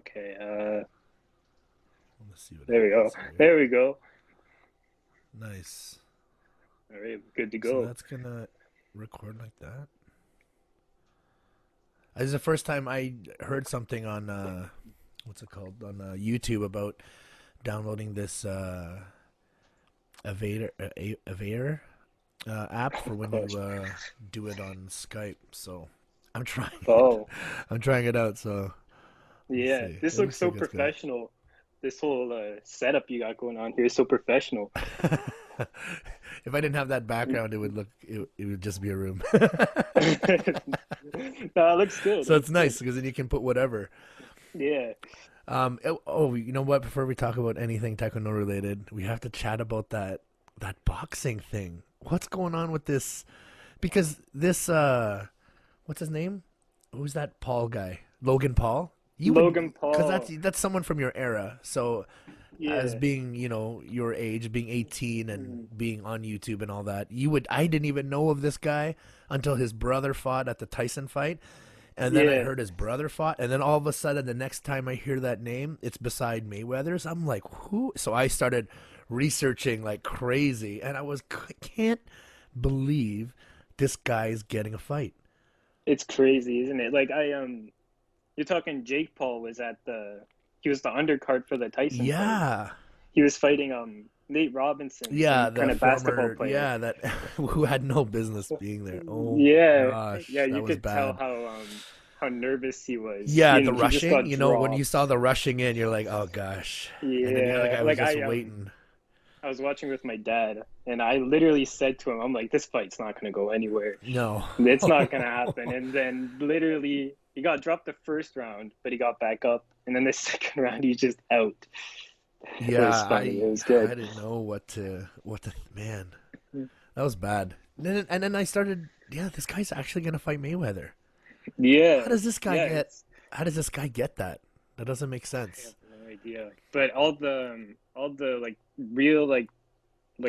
Okay. Let's see what There we go. happens here. There we go. Nice. All right, good to So go. that's gonna record like that. This is the first time I heard something on what's it called on YouTube about downloading this Avator app for when Gosh. you do it on Skype. So I'm trying it. Oh, I'm trying it out. So we'll yeah. see. This It looks looks so like it's good. professional. This whole setup you got going on here is so professional. If I didn't have that background, it would look. It would just be a room. No, it looks good. It So it's looks good. nice because then you can put whatever. Yeah. Oh, you know what? Before we talk about anything Taekwondo related, we have to chat about that boxing thing. What's going on with this? Because this what's his name? Who's that Paul guy? Logan Paul. You would, Logan because Paul. that's someone from your era. So as Yeah. being your age, being 18 and Mhm. being on YouTube and all that, you would. I didn't even know of this guy until his brother fought at the Tyson fight, and then I Yeah. heard his brother fought, and then all of a sudden, the next time I hear that name, it's beside Mayweather's. I'm like, who? So I started researching like crazy, and can't believe this guy's getting a fight. It's crazy, isn't it? Like you're talking Jake Paul was at he was the undercard for the Tyson fight. Yeah, He was fighting Nate Robinson, yeah, some kind the of basketball former, player. yeah, that who had no business being there. Oh Yeah, yeah, gosh, you that was could tell bad. how nervous he was. Yeah, You the know, he just rushing. got When you dropped. saw the rushing in, you're like, oh gosh, and then the other Yeah, guy was like just waiting. I was watching with my dad, and I literally said to him, "I'm like, this fight's not gonna go anywhere. No. It's not gonna happen." And then literally, he got dropped the first round, but he got back up, and then the second round, he's just out. It Yeah, was funny. It was good. I didn't know what to man. That was bad. And then I started, yeah, this guy's actually gonna fight Mayweather. How Yeah, does this guy yeah. get? It's How does this guy get that? That doesn't make I have sense. no idea. But all the like real like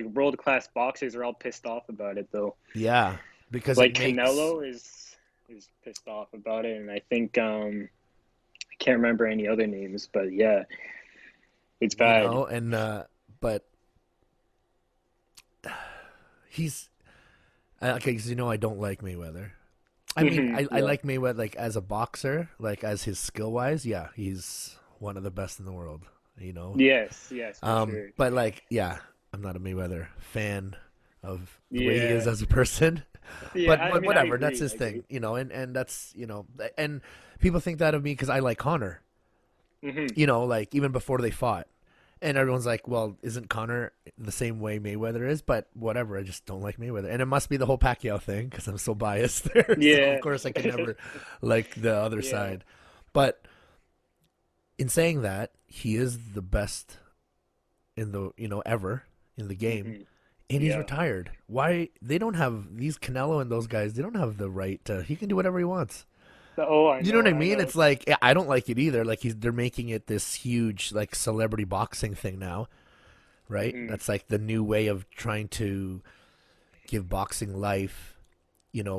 world class boxers are all pissed off about it though. Yeah, because it Like makes Canelo is pissed off about it, and I think I can't remember any other names, but yeah, it's bad. and but he's okay. Because I don't like Mayweather. I mean, I Yeah. like Mayweather like as a boxer, like as his skill wise. Yeah, he's one of the best in the world. You know, Yes, yes, for sure. But like, yeah, I'm not a Mayweather fan of the way he is Yeah. as a person. Yeah, But I mean I whatever, that's agree. his I thing, agree. and that's and people think that of me because I like Connor. Hmm. Like even before they fought, and everyone's like, "Well, isn't Connor the same way Mayweather is?" But whatever, I just don't like Mayweather, and it must be the whole Pacquiao thing because I'm so biased there. So of Yeah. course I can never like the other Yeah. side. But in saying that, he is the best in the ever in the game, Hmm. and he's Yeah. retired. Why they don't have these Canelo and those guys? They don't have the right to. He can do whatever he wants. Oh, I You know know, what I I mean? know. It's like I don't like it either. Like they're making it this huge like celebrity boxing thing now, right? Hmm. That's like the new way of trying to give boxing life.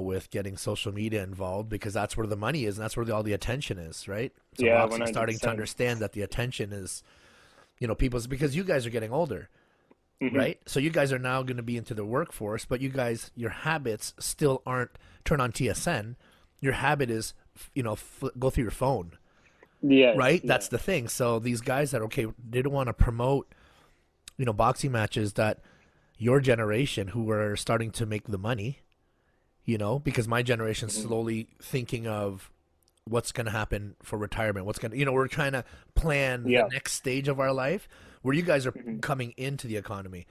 With getting social media involved because that's where the money is and that's where all the attention is, right? So Yeah, boxing's starting to 100%. understand that the attention is, people's because you guys are getting older, Hmm. right? So you guys are now going to be into the workforce, but your habits still aren't turn on TSN. Your habit is, go through your phone, Yes, right? yeah. That's the thing. So these guys that okay, they don't want to promote, boxing matches that your generation who are starting to make the money, because my generation's Hmm. slowly thinking of what's going to happen for retirement. What's going to, we're trying to plan the Yeah. next stage of our life where you guys are Hmm. coming into the economy.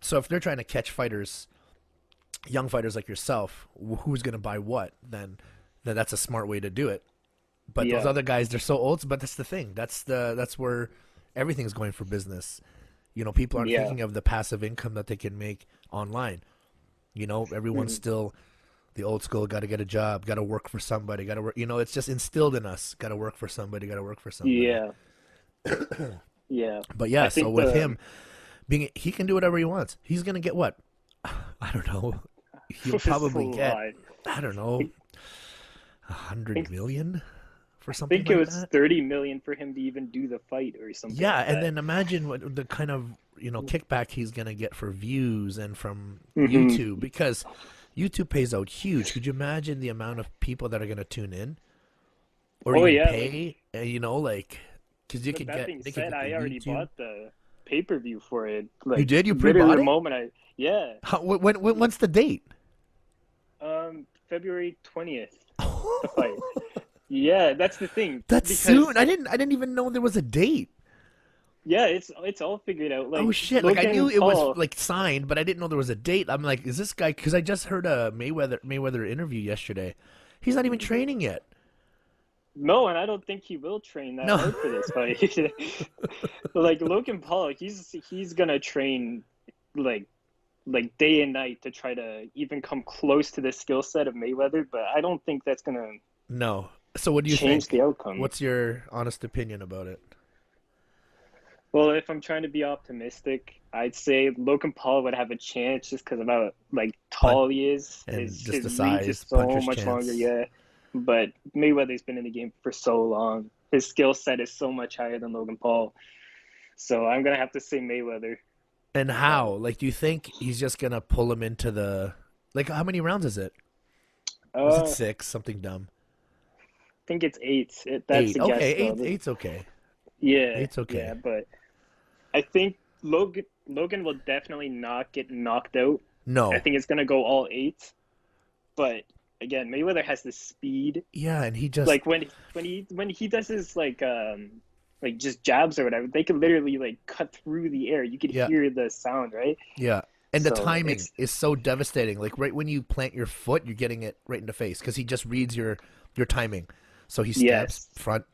So if they're trying to catch fighters, young fighters like yourself, who's going to buy what, then that's a smart way to do it. But those Yeah. other guys, they're so old. But that's the thing. That's where everything's going for business. People aren't Yeah. thinking of the passive income that they can make online. Everyone's Hmm. still the old school. Got to get a job. Got to work for somebody. Got to work. It's just instilled in us. Got to work for somebody. Got to work for somebody. Yeah. Yeah. But yeah, I so think with him he can do whatever he wants. He's gonna get what? I don't know. He'll it's a probably get lot. I don't know 100 million for I something think it like was that? 30 million for him to even do the fight or something Yeah, like and that. then imagine what the kind of kickback he's gonna get for views and from Hmm. YouTube because YouTube pays out huge. Could you imagine the amount of people that are gonna tune in or Oh even yeah, like, pay? Like, because you but could that get being they could said, get the I already YouTube. bought the pay-per-view for it. You Like did? You literally pre-bought the it? moment yeah, When's the date? February 20th, the fight. Yeah, that's the thing That's soon. because I didn't even know there was a date. yeah, it's all figured out. Oh Like shit! Like I knew Logan it was Paul. like signed, but I didn't know there was a date. I'm like, is this guy? Because I just heard a Mayweather interview yesterday. He's not even training yet. No, and I don't think he will train that No. hard for this fight. Like Logan Paul, he's gonna train like day and night to try to even come close to the skill set of Mayweather, but I don't think that's gonna No. So what do you change think? the outcome. What's your honest opinion about it? Well, if I'm trying to be optimistic, I'd say Logan Paul would have a chance just because of how like Punt tall he is. and just His the reach is size, so puncher's much longer, chance. yeah. But Mayweather's been in the game for so long. His skill set is so much higher than Logan Paul. So I'm gonna have to say Mayweather. And But how? Like, do you think he's just gonna pull him into the like? How many rounds is it? Is it I six? Something dumb. think it's eight. That's Eight. a Okay, guess eight. though. Eight's okay. Yeah, Eight's okay. yeah, but I think Logan will definitely not get knocked out. I No. think it's gonna go all eight. But again, Mayweather has the speed. Yeah, and he just Like when he does his like just jabs or whatever, they could literally like cut through the air. You could yeah. hear the sound, right? Yeah. And the So timing it's is so devastating. Like right when you plant your foot, you're getting it right in the face because he just reads your timing. So he steps yes. front,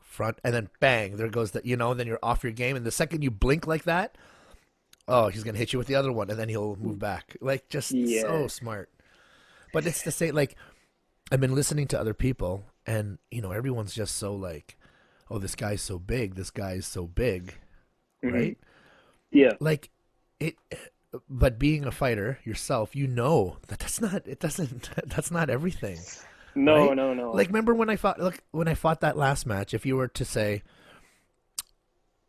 front, and then bang, there goes the then you're off your game. And the second you blink like that, oh, he's gonna hit you with the other one, and then he'll move back. Like just so Yeah. smart. But it's the same. Like I've been listening to other people, and everyone's just so like, oh, this guy's so big. This guy's so big, Hmm. right? Yeah. Like it. But being a fighter yourself, you know that that's not. It doesn't. That's not everything, No, right? no, Like no. remember when I fought? Like when I fought that last match. If you were to say,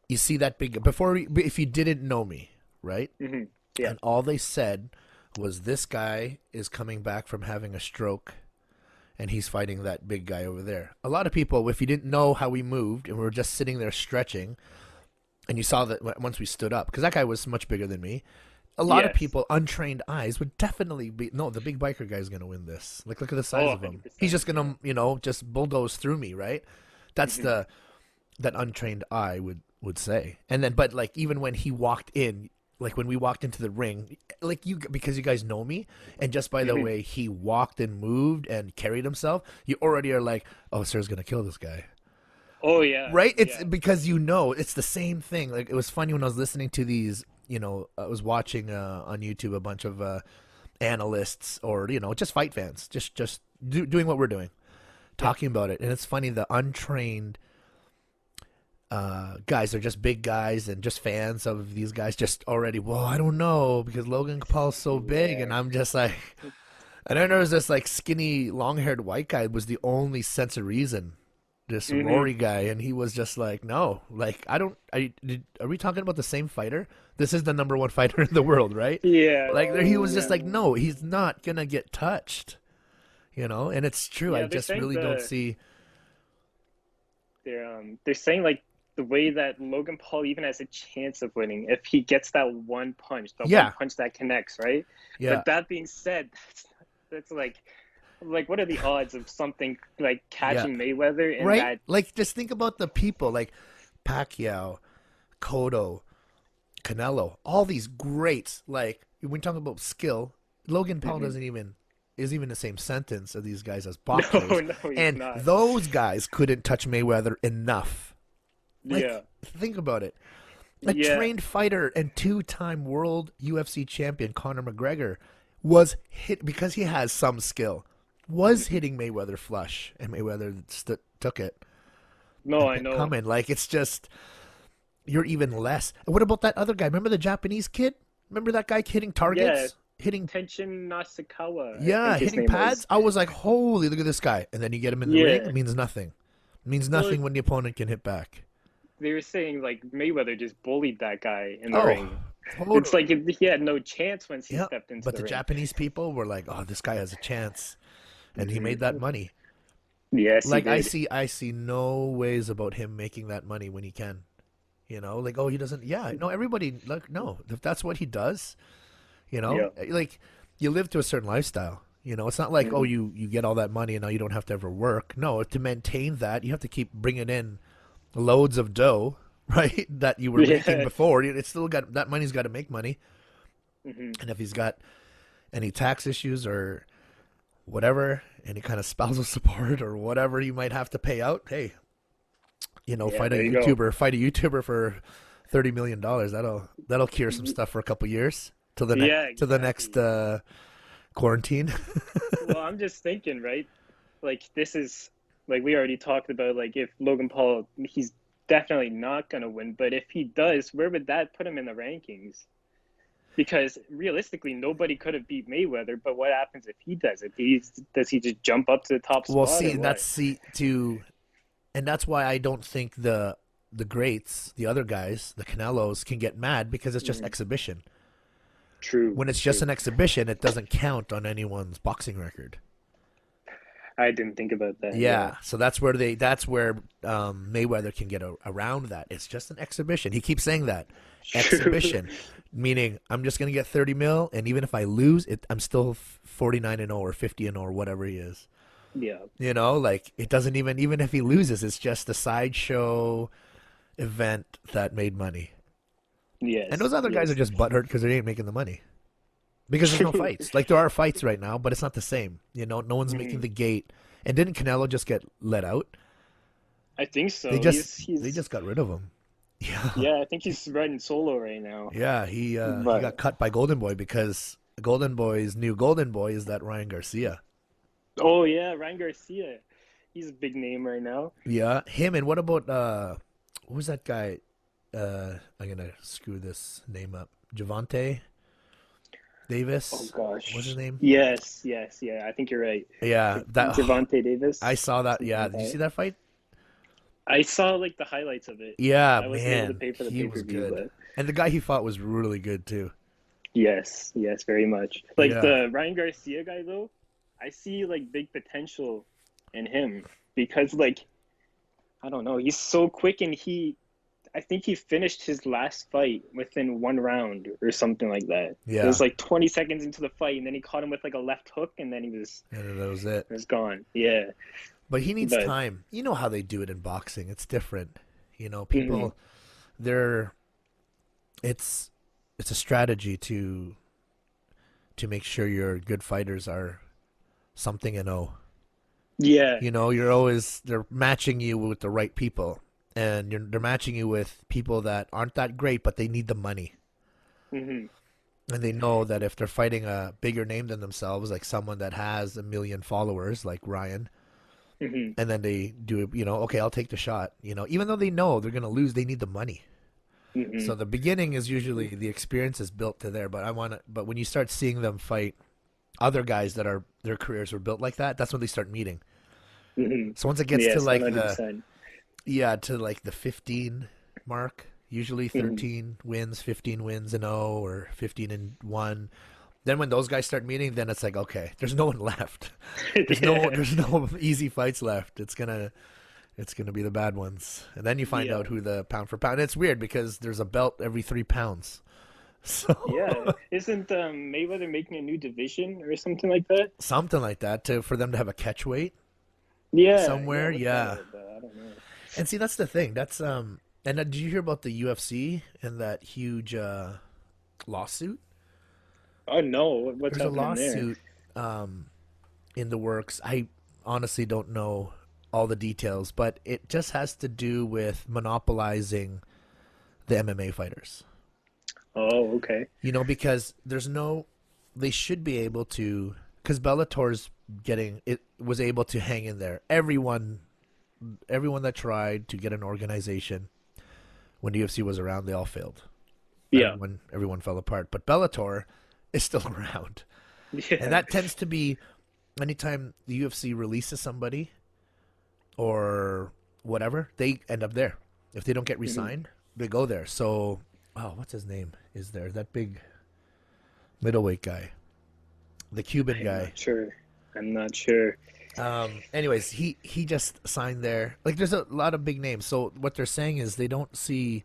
you see that big before, if you didn't know me, right? Hmm. Yeah. And all they said was this guy is coming back from having a stroke and he's fighting that big guy over there. A lot of people, if you didn't know how we moved and we were just sitting there stretching, and you saw that once we stood up, because that guy was much bigger than me, a lot of Yes. people, untrained eyes, would definitely be, no, the big biker guy's going to win this. Like, look at the Oh, size of him. He's 100%. just going Yeah. to, just bulldoze through me, right? That's Hmm. that untrained eye would say. And then, but like, even when he walked in, like when we walked into the ring, like because you guys know me, and just by the Hmm. way he walked and moved and carried himself, you already are like, oh, sir's gonna kill this guy, Oh yeah. right? It's Yeah. because it's the same thing. Like it was funny when I was listening to these, I was watching on YouTube a bunch of analysts or just fight fans, just doing what we're doing, Yeah. talking about it, and it's funny the untrained guys are just big guys and just fans of these guys just already, well, I don't know because Logan Paul's so big, and Yeah. I'm just like, and then there was this like skinny long haired white guy was the only sense of reason, this Hmm. Rory guy, and he was just like, no, like are we talking about the same fighter? This is the number one fighter in the world, right? Yeah. Like he was just Yeah. like, no, he's not gonna get touched, and it's true. I Yeah. They're just saying really don't see. they're saying like the way that Logan Paul even has a chance of winning if he gets that one Yeah, punch that connects, right? yeah. But that being said, that's like what are the odds of something like Yeah. catching Mayweather in Right? that? Like, just think about the people like Pacquiao, Cotto, Canelo, all these greats. Like, when we talk about skill, Logan Paul Mhm. doesn't even is even the same sentence of these guys as No, boxers, no, he's and not. those guys couldn't touch Mayweather enough. Yeah, Like, think about it. A yeah. trained fighter and two-time world UFC champion Conor McGregor was hit because he has some skill. Was Mhm. hitting Mayweather flush, and Mayweather took it No, and I kept know. coming. Like it's just you're even less. And what about that other guy? Remember the Japanese kid? Remember that guy hitting Yeah, targets, hitting Tenshin Nasukawa, I yeah, think his hitting name pads? was. I was like, holy, look at this guy. And then you get him in the ring, Yeah, it means nothing. Means Well, nothing when the opponent can hit back. they were saying like Mayweather just bullied that guy in the Oh, ring. It's totally. like he had no chance once he Yeah. stepped into But the the ring. Japanese people were like, "Oh, this guy has a chance," and he made that Hmm. money. Yes, he Like did. I see no ways about him making that money when he can. Like, oh, he doesn't. Yeah, no, everybody. Like, no, if that's what he does, Yeah. like you live to a certain lifestyle. It's not like, oh, Hmm. you get all that money and now you don't have to ever work. No, to maintain that, you have to keep bringing in loads of dough, right? That you were making Yeah. before. It's still got that money's got to make money. Hmm. And if he's got any tax issues or whatever, any kind of spousal support or whatever you might have to pay out, hey, Yeah, there you go. Fight a YouTuber for $30 million. That'll cure some stuff for a couple years till Yeah, the next exactly. quarantine. Well, I'm just thinking, right? Like this is like we already talked about. Like if Logan Paul, he's definitely not gonna win. But if he does, where would that put him in the rankings? Because realistically, nobody could have beat Mayweather. But what happens if he does it? Does he just jump up to the top Well, spot see, or what? and that's why I don't think the greats, the other guys, the Canelos, can get mad because it's just Mm, exhibition. true, When it's just true. an exhibition, it doesn't count on anyone's boxing record. I didn't think about that. Yeah. Yeah, so that's where Mayweather can get around that. It's just an exhibition. He keeps saying that True. exhibition, meaning I'm just gonna get 30 mil, and even if I lose, I'm still 49-0 or 50-0 or whatever he is. Yeah. Like it doesn't even if he loses, it's just a sideshow event that made money. And those Yes. other guys are Yes. just butthurt because they ain't making the money. Because there's no True. fights. Like there are fights right now, but it's not the same. No one's making Mhm. the gate. And didn't Canelo just get let out? I think They so. just they He's just got rid of him. Yeah, yeah. I think he's riding solo right now. yeah. He got But cut by Golden Boy because Golden Boy's new Golden Boy is that Ryan Garcia. oh yeah, Ryan Garcia. He's a big name right now. Yeah, him. And what about what was that guy? I'm gonna screw this name up. Javante Oh Davis. What's his gosh. name? Yes, yes, yeah. I think you're right. Yeah, Javante I Davis, saw that. something Yeah, like did you that. see that fight? I saw like the highlights of it. Yeah, I wasn't able to man, pay for the he pay per was view, good. but And the guy he fought was really good too. yes, yes, very much. Like Yeah. the Ryan Garcia guy though, I see like big potential in him because like I don't know, he's so quick and I think he finished his last fight within 1 round or something like that. It was Yeah. like 20 seconds into the fight, and then he caught him with like a left hook, and then And that was it. he was gone. Yeah, But he needs but time. You know how they do it in boxing. It's different. mhm, People they're it's it's a strategy to make sure your good fighters are something and oh. yeah, You're always they're matching you with the right people. And they're matching you with people that aren't that great, but they need the money. hmm, And they know that if they're fighting a bigger name than themselves, like someone that has a million followers, like Ryan, hmm, and then they do, okay, I'll take the shot. Even though they know they're gonna lose, they need the money. hmm, So the beginning is usually the experience is built to there. But when you start seeing them fight other guys that are their careers were built like that, that's when they start meeting. hmm. So once it gets to Yes, like 100%. to like the 15 mark, usually Hmm. 13 wins, 15 wins and 0 or 15 and 1. Then when those guys start meeting, then it's like, okay, there's no one left. Yeah, There's no easy fights left. It's gonna be the bad ones. And then you find yeah, out who the pound for pound. It's weird because there's a belt every 3 pounds. So yeah. Isn't Mayweather making a new division or something like that? something like that for them to have a catch weight Yeah, yeah. somewhere. What's that Yeah. all about? I don't know. And see, that's the thing. That's and did you hear about the UFC and that huge lawsuit? Oh no, what's There's a happening there? lawsuit um, in the works. I honestly don't know all the details, but it just has to do with monopolizing the MMA fighters. Oh, okay. Because they should be able to, because Bellator's was able to hang in there. Everyone that tried to get an organization when the UFC was around, they all failed. Yeah, Everyone fell apart. But Bellator is still around. And yeah. that tends to be anytime the UFC releases somebody or whatever, they end up there. If they don't get Hmm. re-signed, they go there. So, oh, what's his name? Is there that big middleweight guy, the Cuban I'm guy? not sure. I'm not sure. Anyways, he just signed there. Like, there's a lot of big names. So what they're saying is they don't see,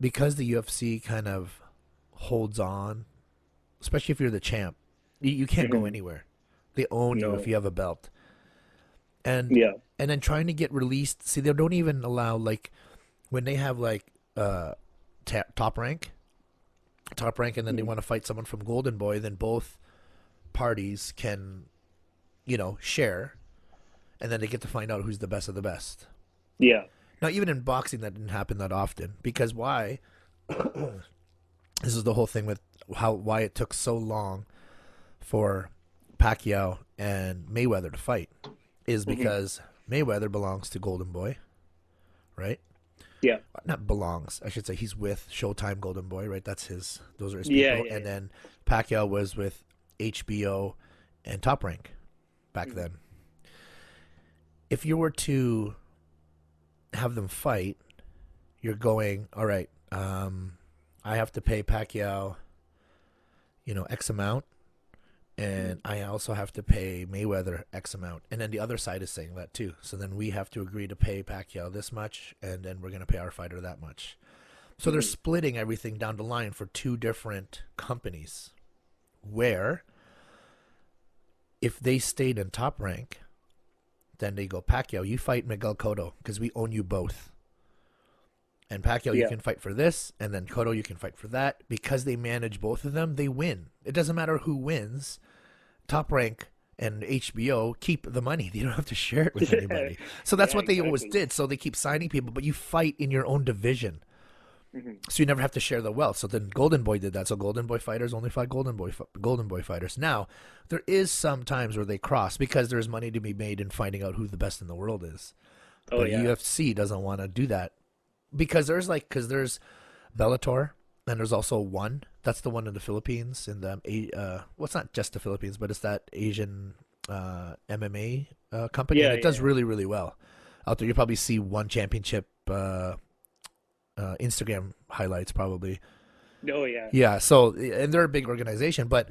because the UFC kind of holds on, especially if you're the champ, you can't go Hmm. anywhere. They own you if No. you have a belt. And Yeah. and then trying to get released. See, they don't even allow, like, when they have like uh top rank, and then they Hmm. want to fight someone from Golden Boy, then both parties can, share, and then they get to find out who's the best of the best. Yeah. Now, even in boxing, that didn't happen that often because why? This is the whole thing with why it took so long for Pacquiao and Mayweather to fight is Hmm. because Mayweather belongs to Golden Boy, right? Yeah. Not belongs, I should say. He's with Showtime Golden Boy, right? That's his. Those are his Yeah. people. Yeah. And Yeah. then Pacquiao was with HBO and Top Rank back Hmm. then. If you were to have them fight, you're going, all right. I have to pay Pacquiao, X amount, and I also have to pay Mayweather X amount. And then the other side is saying that too. So then we have to agree to pay Pacquiao this much, and then we're going to pay our fighter that much. So they're Hmm. splitting everything down the line for two different companies. Where if they stayed in Top Rank, then they go, Pacquiao, you fight Miguel Cotto because we own you both. And Pacquiao, you Yeah. can fight for this, and then Cotto, you can fight for that. Because they manage both of them, they win. It doesn't matter who wins. Top Rank and HBO keep the money. They don't have to share it with Yeah. anybody. So that's Yeah. what they always Exactly. did. So they keep signing people, but you fight in your own division. Hmm. So you never have to share the wealth. So then Golden Boy did that. So Golden Boy fighters only fight Golden Boy fighters. Now, there is some times where they cross because there's money to be made in finding out who the best in the world is. Oh But yeah. UFC doesn't want to do that because there's Bellator and there's also one. That's the one in the Philippines in the well, it's not just the Philippines, but it's that Asian MMA company, and Yeah. it does Yeah. really really well out there. You probably see one championship Instagram highlights probably. Oh yeah. Yeah, so and they're a big organization, but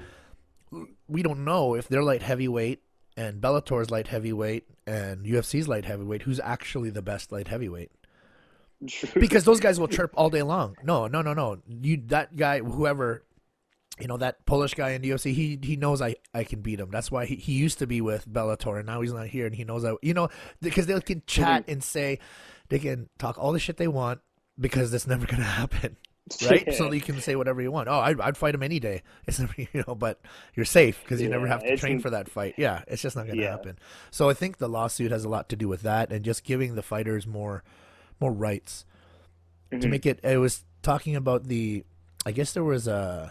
we don't know if they're light heavyweight and Bellator's light heavyweight and UFC's light heavyweight who's actually the best light heavyweight. True. Because those guys will chirp all day long. No, no, no, no. You that guy, whoever, that Polish guy in the UFC, he knows I can beat him. That's why he used to be with Bellator and now he's not here and he knows because they can Hmm. chat and say they can talk all the shit they want because that's never gonna happen. Right? So Yeah. you can say whatever you want. Oh, I'd fight him any day. It's never, but you're safe because you never Yeah. have to train for that fight. Yeah, it's just not going to Yeah. happen. So I think the lawsuit has a lot to do with that and just giving the fighters more rights to Hmm. make it. It was talking about I guess there was um,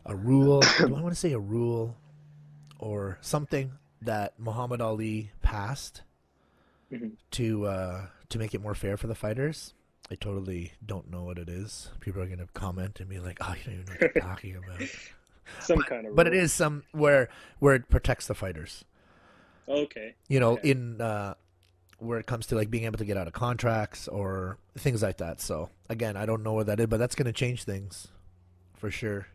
a rule. Do I want to say a rule or something that Muhammad Ali passed Hmm. to make it more fair for the fighters? I totally don't know what it is. People are gonna comment and be like, "Oh, you don't even know what you're talking about." Some But kind of but it rule. is some where it protects the fighters. Okay. Okay. In where it comes to like being able to get out of contracts or things like that. So again, I don't know what that is, but that's gonna change things for sure.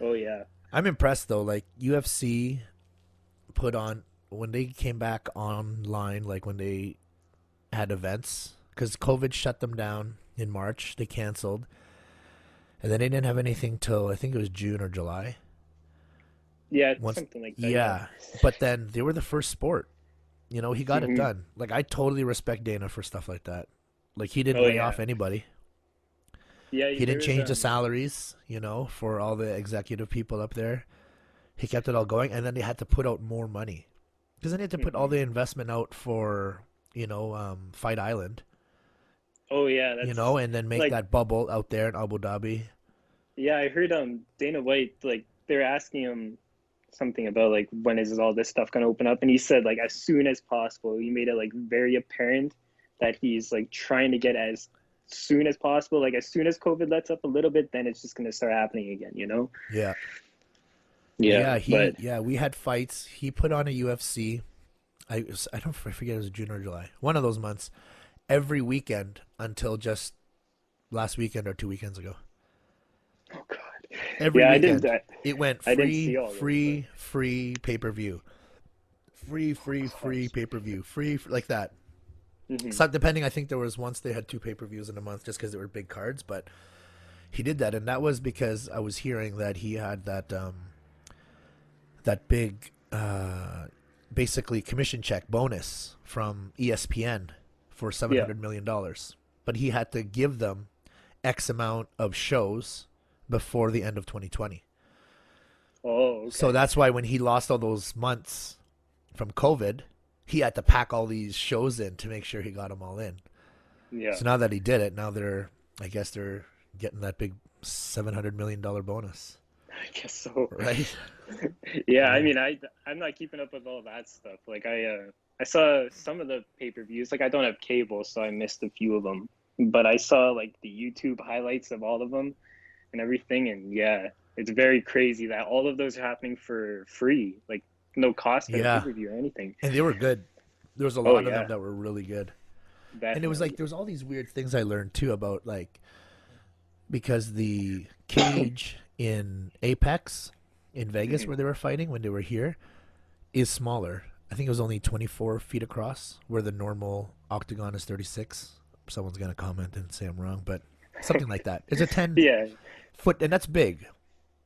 Oh yeah. I'm impressed though. Like UFC put on when they came back online, like when they had events because COVID shut them down in March. They canceled, and then they didn't have anything till I think it was June or July. Yeah. Once, Something like that. Yeah. yeah, but then they were the first sport. He got it Hmm. done. Like I totally respect Dana for stuff like that. Like he didn't Oh lay yeah. off anybody. Yeah. He didn't There's change the salaries, for all the executive people up there. He kept it all going, and then they had to put out more money because then they had to put all hmm. the investment out for Fight Island, Oh yeah. That's and then make like that bubble out there in Abu Dhabi. yeah. I heard Dana White like they're asking him something about like when is all this stuff gonna open up, and he said like as soon as possible. He made it like very apparent that he's like trying to get as soon as possible. Like as soon as COVID lets up a little bit, then it's just gonna start happening again. You know? Yeah, Yeah, but We had fights. He put on a UFC. I forget, it was June or July, one of those months, every weekend until just last weekend or 2 weekends ago. oh god, Every yeah, I didn't. weekend it went I didn't free, see all those, but free pay per view, free gosh. pay per view, like that. Hmm. So depending, I think there was once they had two pay per views in a month just because they were big cards, but he did that, and that was because I was hearing that he had that big basically commission check bonus from ESPN for Yeah. $700 million, but he had to give them X amount of shows before the end of 2020. Oh, So okay. that's why when he lost all those months from COVID, he had to pack all these shows in to make sure he got them all in. Yeah. So now that he did it, I guess they're getting that big $700 million bonus, I guess so. right? Yeah, I Yeah. mean, I'm not keeping up with all that stuff. Like I saw some of the pay-per-views. Like I don't have cable, so I missed a few of them. But I saw like the YouTube highlights of all of them and everything, and yeah, it's very crazy that all of those are happening for free, like no cost for the Yeah. pay-per-view or anything. And they were good. There was a Oh lot of them yeah, that were really good. And it was like definitely. there was all these weird things I learned too about, like, because the cage in Apex in Vegas Hmm. where they were fighting when they were here is smaller. I think it was only 24 feet across, where the normal octagon is 36. Someone's gonna comment and say I'm wrong, but something like that. It's a 10 Yeah. foot, and that's big.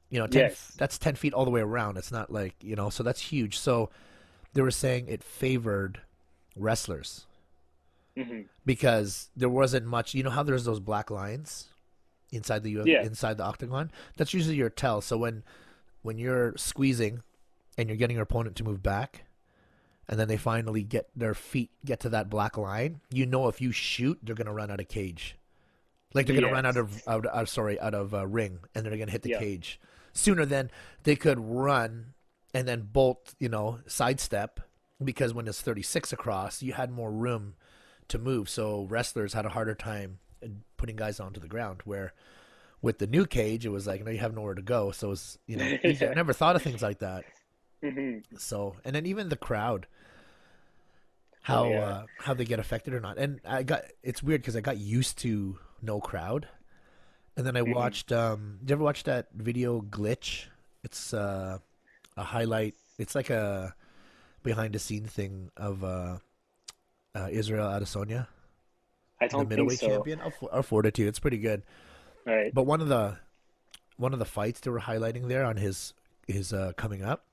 You know, Yes. that's 10 feet all the way around. It's not like, so that's huge. So they were saying it favored wrestlers Hmm. because there wasn't much. You know how there's those black lines inside Yeah. inside the octagon? That's usually your tell. So when you're squeezing and you're getting your opponent to move back, and then they finally get their feet get to that black line, if you shoot, they're gonna run out of cage. Like they're gonna run Yes. out of ring, and they're gonna hit the Yeah. cage sooner than they could run and then bolt, sidestep, because when it's 36 across, you had more room to move. So wrestlers had a harder time putting guys onto the ground. Where with the new cage, it was like, you have nowhere to go, so it's easier. I Yeah. never thought of things like that. Hmm. So, and then even the crowd, Oh yeah. how they get affected or not. And it's weird because I got used to no crowd, and then I Hmm. watched. Did you ever watch that video glitch? It's a highlight. It's like a behind the scene thing of Israel Adesanya, I the don't think middleweight so. champion. I'll forward it to you. It's pretty good. All right. But one of the fights they were highlighting there on his coming up,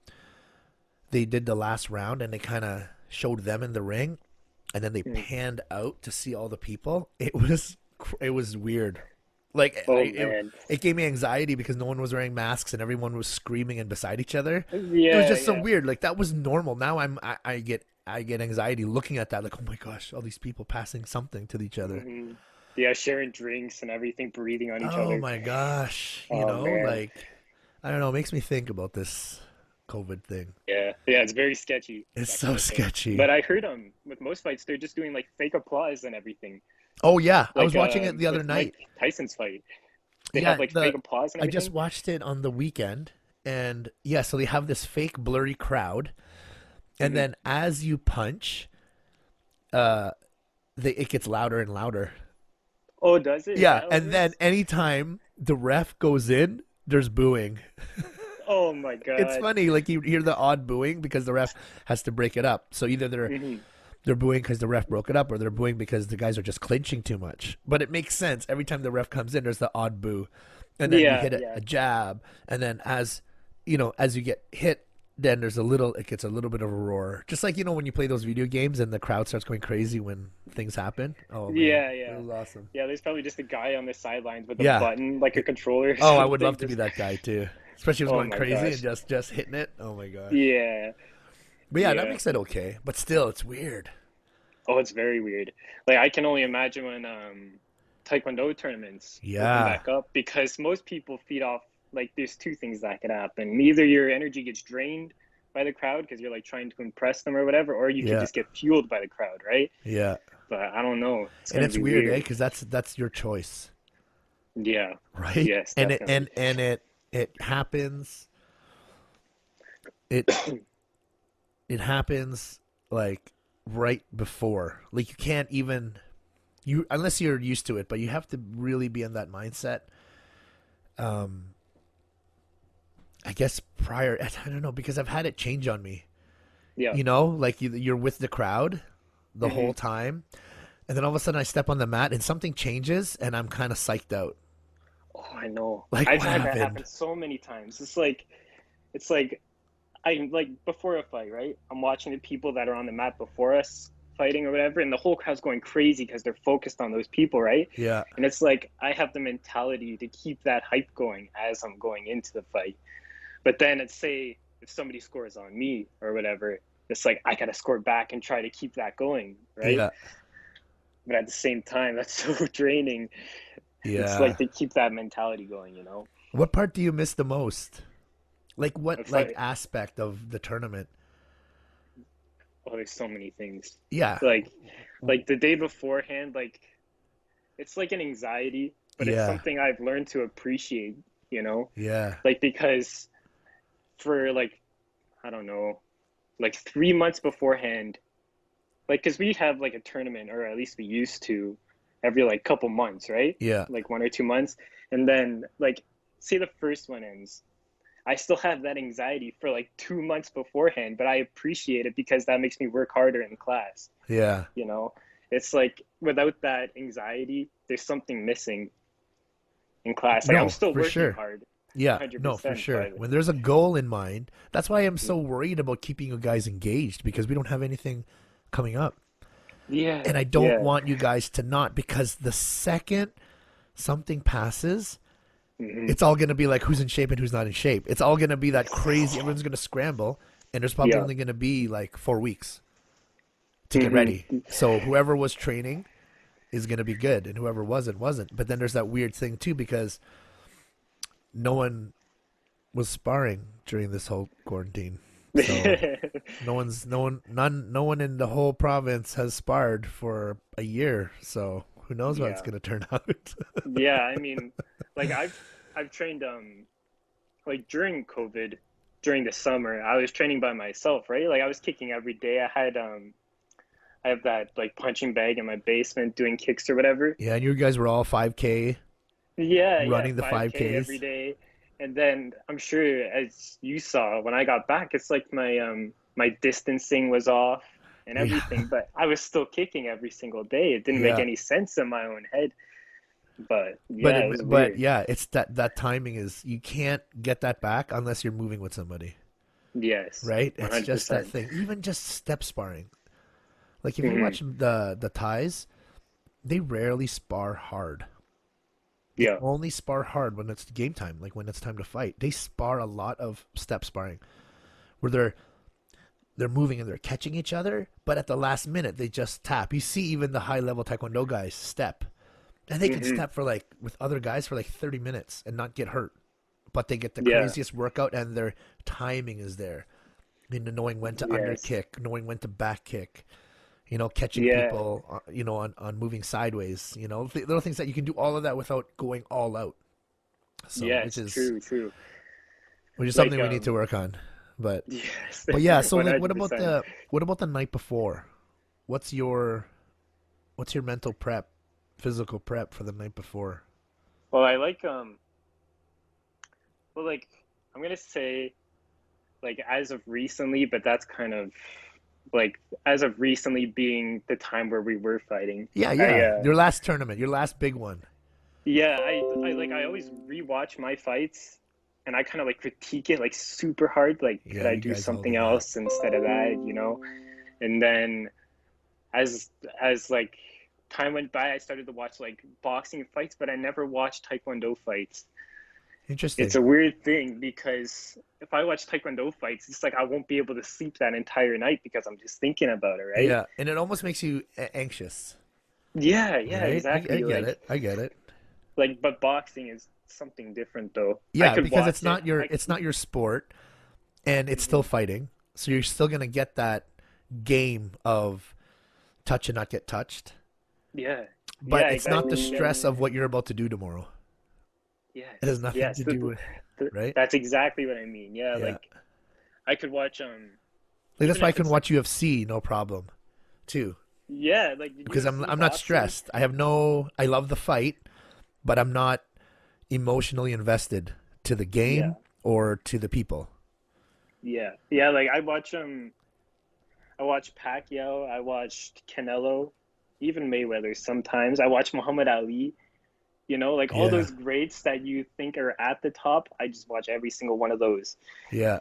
they did the last round and they kind of showed them in the ring, and then they Hmm. panned out to see all the people. It was weird. Like Oh man. it gave me anxiety because no one was wearing masks and everyone was screaming and beside each other. It was Yeah, just so yeah. weird. Like that was normal. Now I get anxiety looking at that. Like, oh my gosh, all these people passing something to each other. Hmm. Yeah, sharing drinks and everything, breathing on each Oh other. my gosh, Oh man. like, I don't know. It makes me think about this COVID thing. Yeah, yeah, it's very sketchy, It's that so kind of thing. sketchy. But I heard with most fights, they're just doing like fake applause and everything. Oh yeah, I was Like watching it the other with Mike night. Tyson's fight, they have Yeah, like fake applause and I just everything. watched it on the weekend, and yeah, so they have this fake blurry crowd, and Hmm. then as you punch, uh, it gets louder and louder. Oh, does it? Is Yeah, that how it and then works? anytime the ref goes in, there's booing. Oh my It's God. funny, like you hear the odd booing because the ref has to break it up. So either Hmm. they're booing because the ref broke it up, or they're booing because the guys are just clinching too much. But it makes sense every time the ref comes in. There's the odd boo, and then you Yeah, hit a yeah. jab, and then as you get hit, then it gets a little bit of a roar, just like when you play those video games and the crowd starts going crazy when things happen. Oh man, Yeah, it yeah. was awesome. Yeah, there's probably just a guy on the sidelines with a Yeah. button, like a controller or Oh, I would love something. to be Just, that guy too, especially if it was oh going my crazy and gosh. just hitting it. Oh my gosh. Yeah, But yeah, that yeah. makes it okay. But still, it's weird. Oh, it's very weird. Like I can only imagine when Taekwondo tournaments open Yeah. back up because most people feed off like there's two things that could happen. Either your energy gets drained by the crowd because you're like trying to impress them or whatever, or you could Yeah. just get fueled by the crowd, right? Yeah. But I don't know. It's And gonna it's be weird, eh? weird. Because that's your choice, Yeah. right? Yes, And definitely. it happens. it it happens like right before. Like you can't even you unless you're used to it, but you have to really be in that mindset. Um, I guess prior, I don't know because I've had it change on me. Yeah. You know, like you're with the crowd the Hmm. whole time, and then all of a sudden I step on the mat and something changes, and I'm kind of psyched out. Oh, I know. Like I've what had that happened? happen so many times. It's like I like before a fight, right? I'm watching the people that are on the mat before us fighting or whatever, and the whole crowd's going crazy because they're focused on those people, right? Yeah, And it's like I have the mentality to keep that hype going as I'm going into the fight. But then it's say if somebody scores on me or whatever, it's like I gotta score back and try to keep that going, right? yeah, But at the same time, that's so draining. It's yeah. like to keep that mentality going, you know? What part do you miss the most? Like what If like I aspect of the tournament? Oh, there's so many things. Yeah, Like like the day beforehand, like it's like an anxiety, but it's yeah, something I've learned to appreciate, you know? yeah, Like because for like I don't know, like 3 months beforehand, like because we have like a tournament, or at least we used to, every like couple months, right? yeah. Like 1 or 2 months, and then like say the first one ends, I still have that anxiety for like 2 months beforehand, but I appreciate it because that makes me work harder in class. Yeah. You know, it's like without that anxiety, there's something missing in class. Like I'm No, still for working sure. hard, Yeah, no, for 100%, sure. but When there's a goal in mind, that's why I'm so worried about keeping you guys engaged because we don't have anything coming up. yeah, And I don't yeah, want you guys to not because the second something passes, hmm, it's all going to be like who's in shape and who's not in shape. It's all going to be that crazy. Everyone's going to scramble, and there's probably yeah, only going to be like 4 weeks to get hmm, ready. So whoever was training is going to be good, and whoever wasn't. But then there's that weird thing too because no one was sparring during this whole quarantine. So no one in the whole province has sparred for a year. So who knows how it's yeah, going to turn out? yeah. I mean, like I've trained like during COVID, during the summer, I was training by myself, right? Like I was kicking every day. I have that like punching bag in my basement doing kicks or whatever. Yeah, and you guys were all 5K Yeah, yeah, running the 5K every 5Ks. day. And then I'm sure as you saw when I got back, it's like my distancing was off and Yeah, everything, but I was still kicking every single day. It didn't make yeah. any sense in my own head, but yeah, it was But weird. yeah, it's that timing is you can't get that back unless you're moving with somebody, Yes, right? It's just that 100%. thing. Even just step sparring. Like if you Hmm. watch the Thais, they rarely spar hard. They Yeah. only spar hard when it's game time, like when it's time to fight. They spar a lot of step sparring where they're moving and they're catching each other, but at the last minute they just tap. You see even the high level taekwondo guys step. And they can Hmm. step for like with other guys for like 30 minutes and not get hurt. But they get the Yeah. craziest workout and their timing is there. I mean, knowing when to Yes. underkick, knowing when to back kick, catching Yeah. people, on moving sideways, little things that you can do all of that without going all out. So, which Yes. is True. True. which is Like something we need to work on. But yes, but yeah, so like 100%. what about the night before? What's your mental prep, physical prep for the night before? Well, I like well like I'm gonna say like as of recently, but that's kind of like as of recently being the time where we were fighting. Yeah, I yeah. Your last tournament, your last big one. Yeah, I like I always rewatch my fights and I kind of like critique it like super hard, like could Yeah, I you do guys all something do that. else instead of that, And then as like time went by, I started to watch like boxing fights, but I never watched Taekwondo fights. It's Interesting. a weird thing because if I watch Taekwondo fights, it's like I won't be able to sleep that entire night because I'm just thinking about it, right? Yeah, and it almost makes you anxious, Yeah, yeah, right? I exactly. get it. I get it. But boxing is something different though. I Yeah, could because watch it. it's not your sport, and it's still Mhm. fighting, so you're still gonna get that game of touch and not get touched. Yeah, But yeah, it's not the exactly. Yeah, stress of what you're about to do tomorrow. It has yes, nothing yes. to do with, right? That's exactly what I mean. Yeah, Yeah, like I could watch Like that's even why I if can it's like, watch UFC no problem, too, yeah, like because UFC I'm not boxing. stressed. I love the fight, but I'm not emotionally invested to the Yeah, game or to the people. yeah. Like I watched Pacquiao. I watched Canelo, even Mayweather. Sometimes I watch Muhammad Ali. You know, like all Yeah, those greats that you think are at the top. I just watch every single one of those, yeah,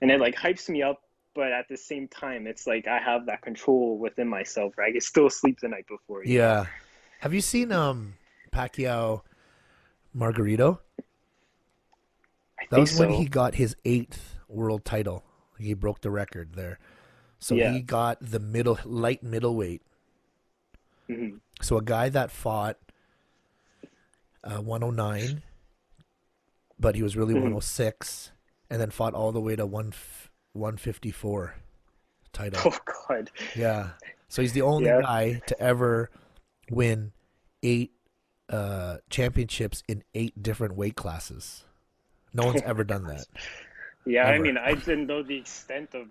and it like hypes me up. But at the same time, it's like I have that control within myself. Right? I can still sleep the night before. You know. yeah. Have you seen Pacquiao Margarito? I That think was when so. he got his eighth world title. He broke the record there. So Yeah. he got the light middleweight. Hmm. So a guy that fought 109, but he was really Hmm. 106, and then fought all the way to 154 title. Oh God. Yeah. So he's the only Yeah. guy to ever win eight championships in eight different weight classes. No one's Oh ever my done gosh. that Yeah. I ever. mean, I didn't know the extent of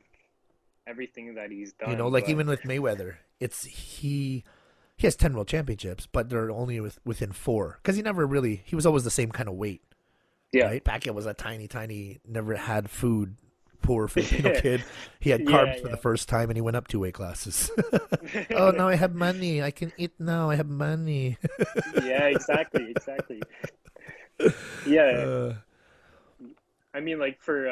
everything that he's You know, done, like but even with Mayweather, it's he has 10 world championships, but they're only within four because he was always the same kind of weight, yeah. right? Pacquiao was a tiny, never had food, poor Filipino kid. He had Yeah. carbs for the Yeah. first time, and he went up 2 weight classes. Oh, now I have money. I can eat now. I have money. Yeah. Exactly. Exactly. Yeah. uh, I mean, like for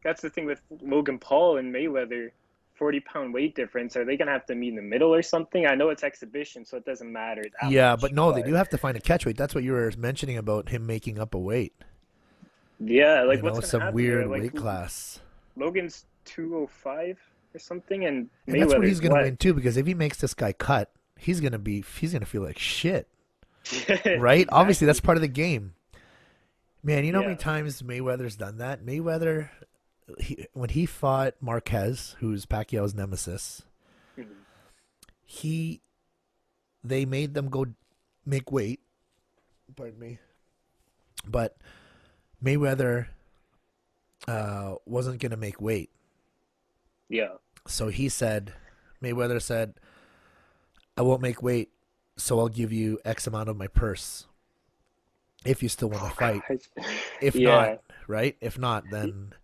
that's the thing with Logan Paul and Mayweather. 40-pound weight difference. Are they gonna have to meet in the middle or something? I know it's exhibition, so it doesn't matter that yeah, but much. no, they But do have to find a catch weight. That's what you were mentioning about him making up a weight. yeah, like You what's know, gonna some happen weird there? Like weight class. Logan's 205 or something, and And that's where he's Mayweather's gonna what? win too, because if he makes this guy cut, he's gonna feel like shit, right? Obviously, that's Exactly. part of the game. Man, you know how many Yeah. times Mayweather's done that? Mayweather, when he fought Marquez, who's Pacquiao's nemesis, Mhm. he they made them go make weight. Pardon me, but Mayweather wasn't gonna make weight, Yeah. so Mayweather said, "I won't make weight, so I'll give you X amount of my purse if you still want to Oh fight. God. If not, Yeah. right? If not, then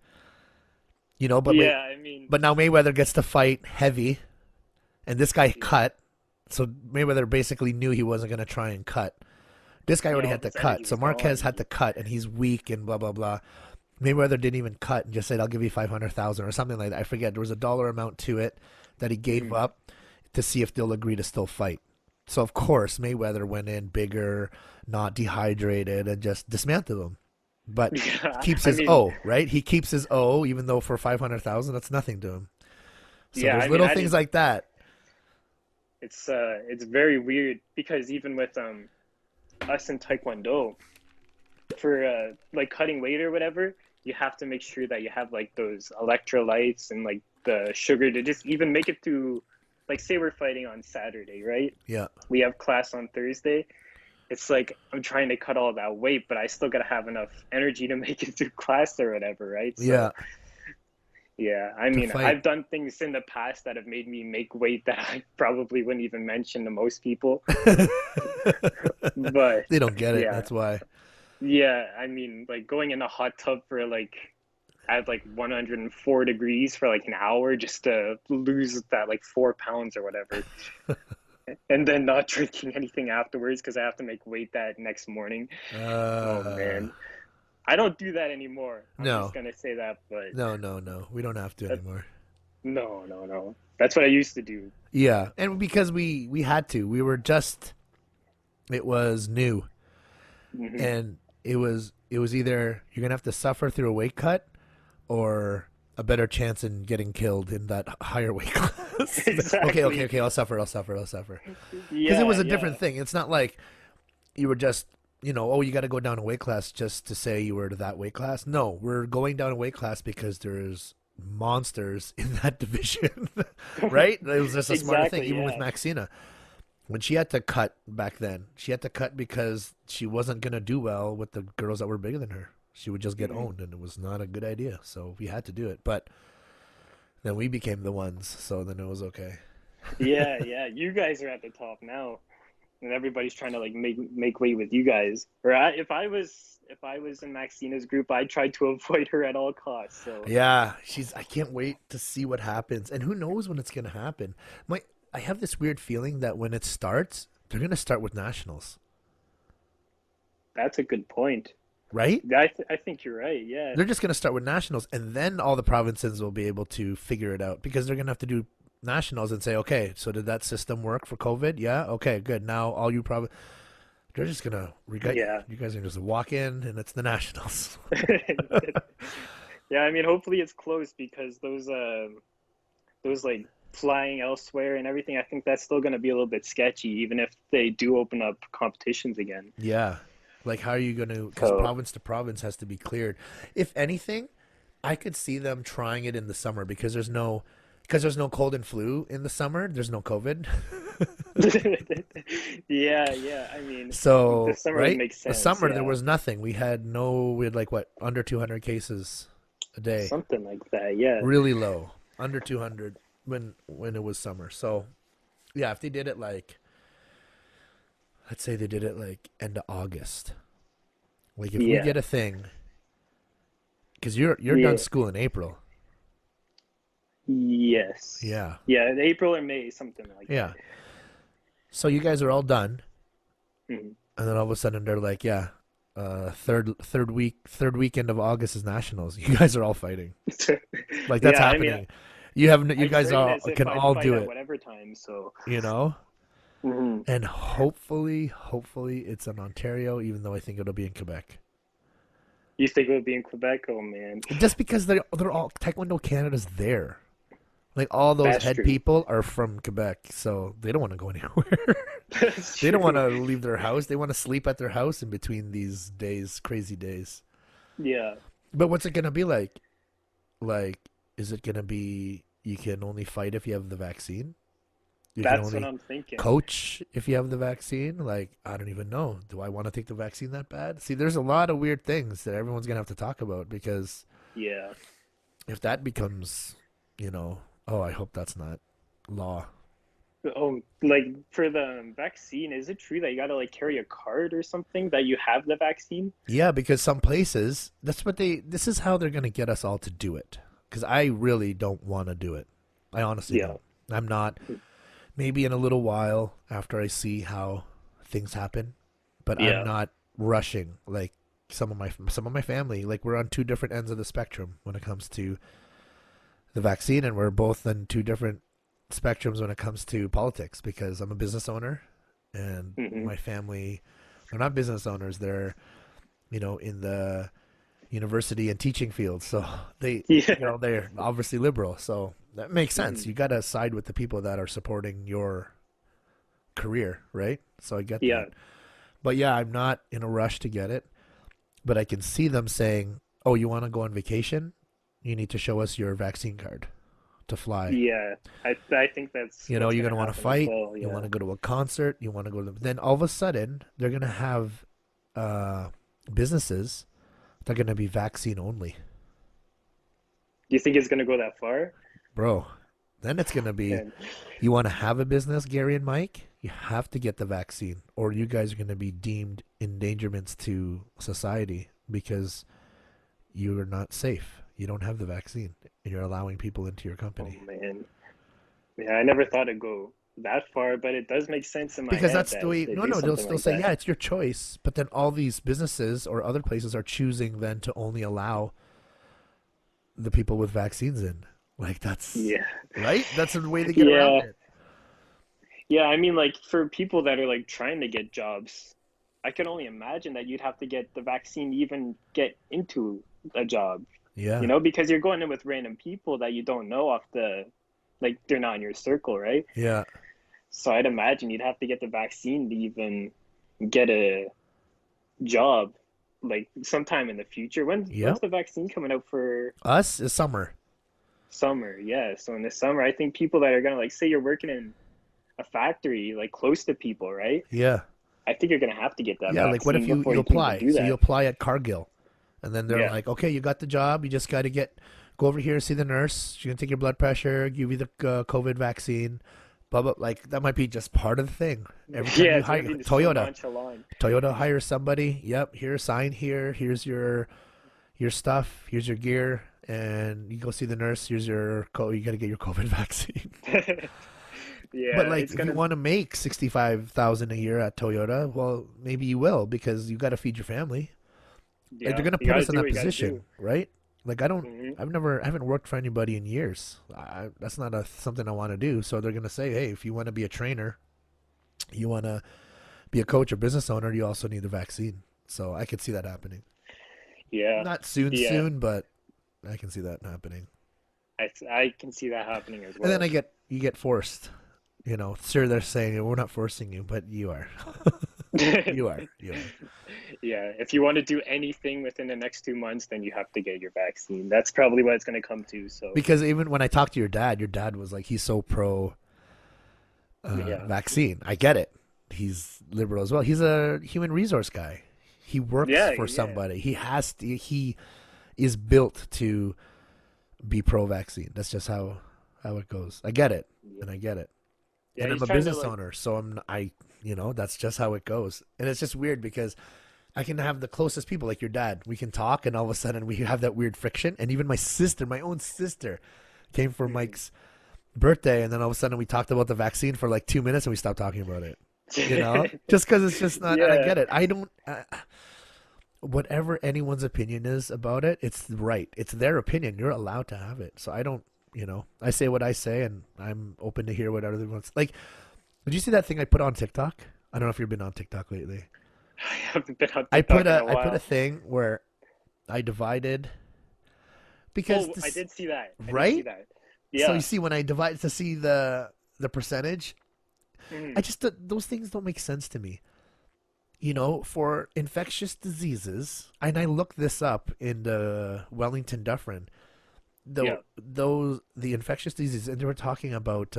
you know." But Yeah. I mean, but now Mayweather gets to fight heavy, and this guy yeah. cut. So Mayweather basically knew he wasn't going to try and cut. This guy Yeah. already All had to his energy cut. So was Marquez gone. had to cut, and he's weak and blah blah blah. Mayweather didn't even cut and just said, "I'll give you 500,000 or something like that." I forget. There was a dollar amount to it that he gave Mhm. up to see if they'll agree to still fight. So of course Mayweather went in bigger, not dehydrated, and just dismantled him. But Yeah. keeps I his mean, O, right? He keeps his O, even though for 500,000, that's nothing to him. So yeah. there's I mean, little I things didn't. like that. It's very weird because even with us in Taekwondo, for like cutting weight or whatever, you have to make sure that you have like those electrolytes and like the sugar to just even make it through. Like, say we're fighting on Saturday, right? Yeah, We have class on Thursday. It's like I'm trying to cut all that weight, but I still gotta have enough energy to make it through class or whatever, right? yeah, So yeah, I to mean, fight. I've done things in the past that have made me make weight that I probably wouldn't even mention to most people. But They don't get it. yeah, That's why. yeah, I mean, like going in a hot tub for like at like 104 degrees for like an hour just to lose that like 4 pounds or whatever, and then not drinking anything afterwards because I have to make weight that next morning. Oh Uh, man, I don't do that anymore. I'm just no, gonna say that, but no. We don't have to that, anymore. no, no, no. That's what I used to do. Yeah, and because we had to, we were just it was new, Hmm. and it was either you're gonna have to suffer through a weight cut or a better chance in getting killed in that higher weight class. Exactly. Okay. I'll suffer. Because it Yeah, was a yeah. different thing. It's not like you were just, oh, you got to go down a weight class just to say you were to that weight class. No, we're going down a weight class because there's monsters in that division, right? It was just a smarter thing. Exactly. Even with Yeah. Maxina, when she had to cut back then, she had to cut because she wasn't going to do well with the girls that were bigger than her. She would just get Hmm. owned, and it was not a good idea. So we had to do it. But then we became the ones, so then it was okay. Yeah, yeah. You guys are at the top now, and everybody's trying to like make way with you guys. If I was in Maxina's group, I tried to avoid her at all costs. So Yeah, she's. I can't wait to see what happens, and who knows when it's gonna happen. My, I have this weird feeling that when it starts, they're gonna start with nationals, that's a good point. right? I think you're right. Yeah. They're just gonna start with nationals, and then all the provinces will be able to figure it out because they're gonna have to do nationals and say, okay, so did that system work for COVID? Yeah, okay, good. Now all you probably they're just gonna Yeah. you guys are just walk in and it's the nationals. Yeah, I mean, hopefully it's close because those like flying elsewhere and everything, I think that's still going to be a little bit sketchy, even if they do open up competitions again. Yeah, like how are you gonna? Because So, province to province has to be cleared. If anything, I could see them trying it in the summer because there's no cold and flu in the summer. There's no COVID. yeah, yeah. I mean, the So, summer would right? make The sense. summer there Yeah, was nothing. We had like what, under 200 cases a day. something like that. Yeah. Really low. Under 200 when it was summer. So, yeah, if they did it like let's say they did it like end of August. Like if we Yeah. get a thing cuz you're done Yeah. school in April. Yes. Yeah. Yeah, April or May, something like that. Yeah. So you guys are all done Mhm. and then all of a sudden they're like, yeah, third weekend of August is nationals. You guys are all fighting. Like that's Yeah, I mean, happening. You I guys train all as if can I'd all fight do at it, whatever time, so. you know? Mhm. And hopefully it's in Ontario, even though I think it'll be in Quebec. You think it would be in Quebec? Oh man, Just because they're all Taekwondo Canada's there. Like all those that's head true. people are from Quebec, so they don't want to go anywhere. That's They don't want true. to leave their house. They want to sleep at their house in between these days, crazy days. Yeah, But what's it gonna be like? Like, is it gonna be you can only fight if you have the vaccine? You can that's what only I'm thinking. coach if you have the vaccine? Like, I don't even know. Do I want to take the vaccine that bad? See, there's a lot of weird things that everyone's gonna have to talk about because Yeah. if that becomes, oh, I hope that's not law. Oh, like for the vaccine, is it true that you gotta like carry a card or something that you have the vaccine? Yeah, because some places, this is how they're gonna get us all to do it. Because I really don't want to do it. I honestly Yeah. don't. I'm not. Maybe in a little while after I see how things happen, but I'm Yeah. not rushing like some of my family. Like we're on two different ends of the spectrum when it comes to the vaccine, and we're both on two different spectrums when it comes to politics. Because I'm a business owner, and Hmm. my family, they're not business owners. They're in the university and teaching field, so they Yeah. they're obviously liberal. So that makes sense. Hmm. You got to side with the people that are supporting your career, right? So I get Yeah. that. But yeah, I'm not in a rush to get it. But I can see them saying, "Oh, you want to go on vacation? You need to show us your vaccine card to fly." Yeah. I think that's what's You're gonna gonna want to happen as fight. well. You want Yeah. to go to a concert. You want to go to. Then all of a sudden, they're gonna have businesses. They're gonna be vaccine only, Do you think it's gonna go that far? bro. Then it's gonna be. And You want to have a business, Gary and Mike? You have to get the vaccine, or you guys are gonna be deemed endangerments to society because you are not safe. You don't have the vaccine, and you're allowing people into your oh company. man. Yeah, I never thought it'd go that far, but it does make sense in my Because head that's the that way. they No, do no, they'll something still like say, that. yeah, it's your choice. But then all these businesses or other places are choosing then to only allow the people with vaccines in. Like that's Yeah. right. That's the way they get around Yeah. it. Yeah, I mean, like for people that are like trying to get jobs, I can only imagine that you'd have to get the vaccine to even get into a job, Yeah, because you're going in with random people that you don't know off like they're not in your circle, right? yeah, So I'd imagine you'd have to get the vaccine to even get a job, like sometime in the future. yep. When's the vaccine coming out for Us is summer. summer? Yeah, so in the summer, I think people that are gonna like say you're working in a factory like close to people, right? Yeah, I think you're gonna have to get that yeah. Like what if vaccine you before you you can even apply? do So you that. apply at Cargill, And then they're Yeah. like, okay, you got the job. You just got to go over here, see the nurse. She's going to take your blood pressure, give you the COVID vaccine. Blah, blah. Like, that might be just part of the thing. Every time Yeah, you it's gonna hire be so Toyota, nonchalant. Toyota hires somebody. Yep, here's sign here. Here's your stuff. Here's your gear. And you go see the nurse. Here's your you got to get your COVID vaccine. But Yeah, like, it's if you gonna. want to make 65,000 a year at Toyota, well, maybe you will because you got to feed your family. Like they're Yeah, gonna you put gotta us in do that what you gotta position, do. right? Like Hmm. I haven't worked for anybody in years. That's not something I want to do. So they're gonna say, hey, if you want to be a trainer, you want to be a coach or business owner, you also need the vaccine. So I could see that happening. Yeah, Not soon, yeah, soon, but I can see that happening. I can see that happening as And then well. you get forced. Sure, they're saying we're not forcing you, but you are. You are. Yeah, if you want to do anything within the next 2 months, then you have to get your vaccine. That's probably what it's gonna come to. So Because even when I talked to your dad was like, he's so pro yeah, vaccine. I get it. He's liberal as well. He's a human resource guy. He works yeah, for yeah, somebody. He is built to be pro vaccine. That's just how it goes. I get it. yeah. And I get it. Yeah, And I'm he's a trying to business like. owner, so that's just how it goes. And it's just weird because I can have the closest people like your dad. We can talk and all of a sudden we have that weird friction. And even my own sister came for Mhm. Mike's birthday and then all of a sudden we talked about the vaccine for like 2 minutes and we stopped talking about it. Just because it's just not, and I Yeah, get it. I don't, whatever anyone's opinion is about it, it's right. It's their opinion. You're allowed to have it. So I don't, I say what I say, and I'm open to hear what other ones like. Did you see that thing I put on TikTok? I don't know if you've been on TikTok lately. I haven't been on TikTok in a I put a while. thing where I divided because Oh, I this did see that. I did see right. that. So you Yeah. see when I divide to see the percentage, I Mhm. just those things don't make sense to me. For infectious diseases, and I looked this up in the Wellington Dufferin, Yeah. the infectious diseases, and they were talking about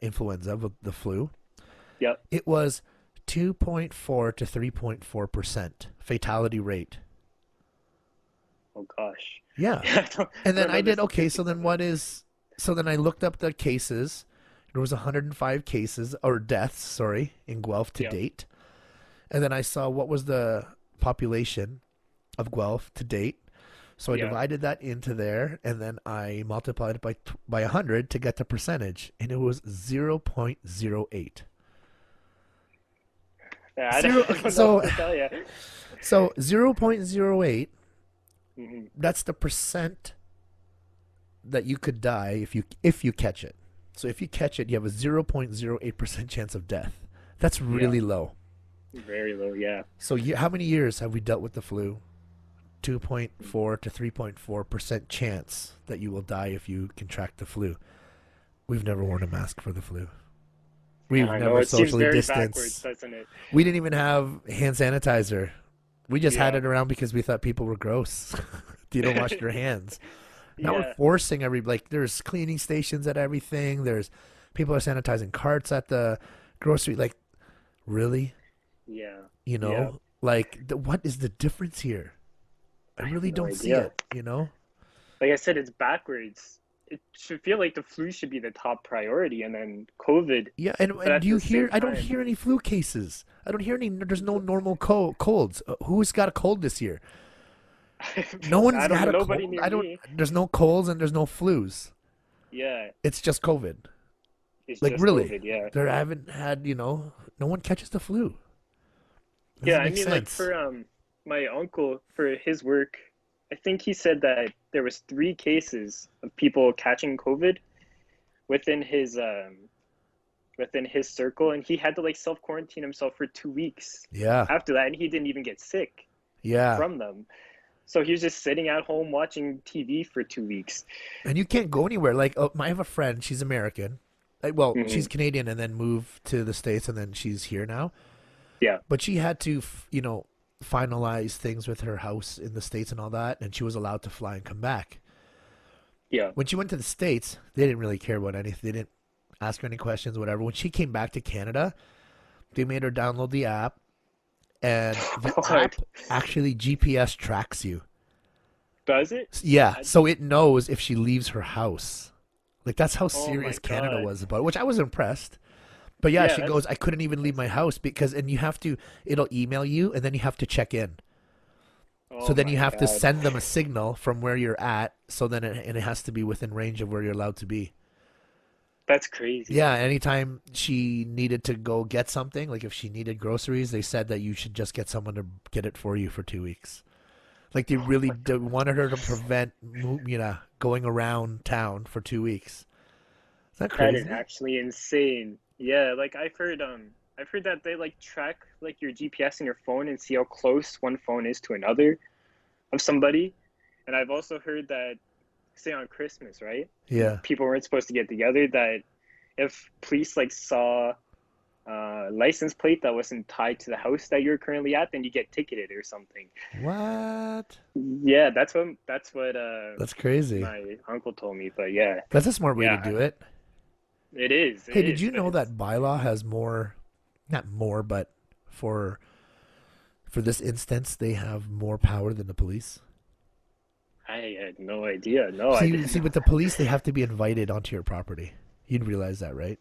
influenza, the flu. Yep. It was 2.4 to 3.4% fatality rate. Oh gosh. Yeah, I and then don't I know the did okay. So statistics then of it. So then I looked up the cases. There was 105 cases or deaths, sorry, in Guelph to Yeah. date. And then I saw what was the population of Guelph to date. So I Yeah. divided that into there, and then I multiplied it by 100 to get the percentage, and it was 0.08. Yeah, Zero. I don't know what So to tell you. 0.08. Hmm. That's the percent that you could die if you catch it. So if you catch it, you have a 0.08% chance of death. That's Yeah. really low. Very low. Yeah. So how many years have we dealt with the flu? 2.4 to 3.4% chance that you will die if you contract the flu. We've never worn a mask for the flu. Yeah, We've I know. never It seems socially very backwards, distanced. doesn't it? We didn't even have hand sanitizer. We just had Yeah. it around because we thought people were gross. You don't wash your hands. Now we're Yeah. forcing there's cleaning stations at everything. There's people are sanitizing carts at the grocery. Like, really? Yeah. You Yeah. know, like what is the difference here? I I have really no don't see idea. it. Like I said, it's backwards. It should feel like the flu should be the top priority, and then COVID. Yeah, and But do at you the hear? same I don't time, hear any flu cases. I don't hear any. There's no normal colds. Who's got a cold this year? No one's I don't had know. a Nobody cold. near I don't. me. There's no colds and there's no flus. Yeah. It's just COVID. It's Like just really, COVID. Yeah. there haven't had. No one catches the flu. It Yeah. doesn't I make mean, like sense. for my uncle for his work, I think he said that there was 3 cases of people catching COVID within his circle, and he had to like self quarantine himself for 2 weeks Yeah, after that, and he didn't even get sick yeah. from them. So he was just sitting at home watching TV for 2 weeks. And you can't go anywhere. Like, I have a friend. She's American. Well, Hmm. she's Canadian and then moved to the States and then she's here now. Yeah, But she had to, finalize things with her house in the States and all that, and she was allowed to fly and come back. yeah, When she went to the States, they didn't really care about anything. They didn't ask her any questions, whatever. When she came back to Canada, they made her download the app, and the What? app actually GPS tracks you. Does it? Yeah, I, so it knows if she leaves her house. Like that's how oh my serious Canada God. was about it, which I was impressed. But yeah, Yeah, she goes, I couldn't even leave that's my house because, and you have to, it'll email you and then you have to check in. So oh then you my have to God. send them a signal from where you're at. So then and it has to be within range of where you're allowed to be. That's crazy. Yeah, anytime she needed to go get something, like if she needed groceries, they said that you should just get someone to get it for you for 2 weeks. Like they Oh really my God. wanted her to prevent, going around town for 2 weeks. Is that That is crazy? actually insane. Yeah, like I've heard that they like track like your GPS in your phone and see how close one phone is to another of somebody. And I've also heard that say on Christmas, right? When Yeah. people weren't supposed to get together, that if police like saw a license plate that wasn't tied to the house that you're currently at, then you get ticketed or something. What? Yeah, that's what That's crazy. my uncle told me. But yeah, That's a smart way to yeah, do it. it Hey, did is, you but know it's that bylaw has more, not more, but for this instance, they have more power than the police? I had no idea. No, I See, didn't see, know. with the police, they have to be invited onto your property. You'd realize that, right?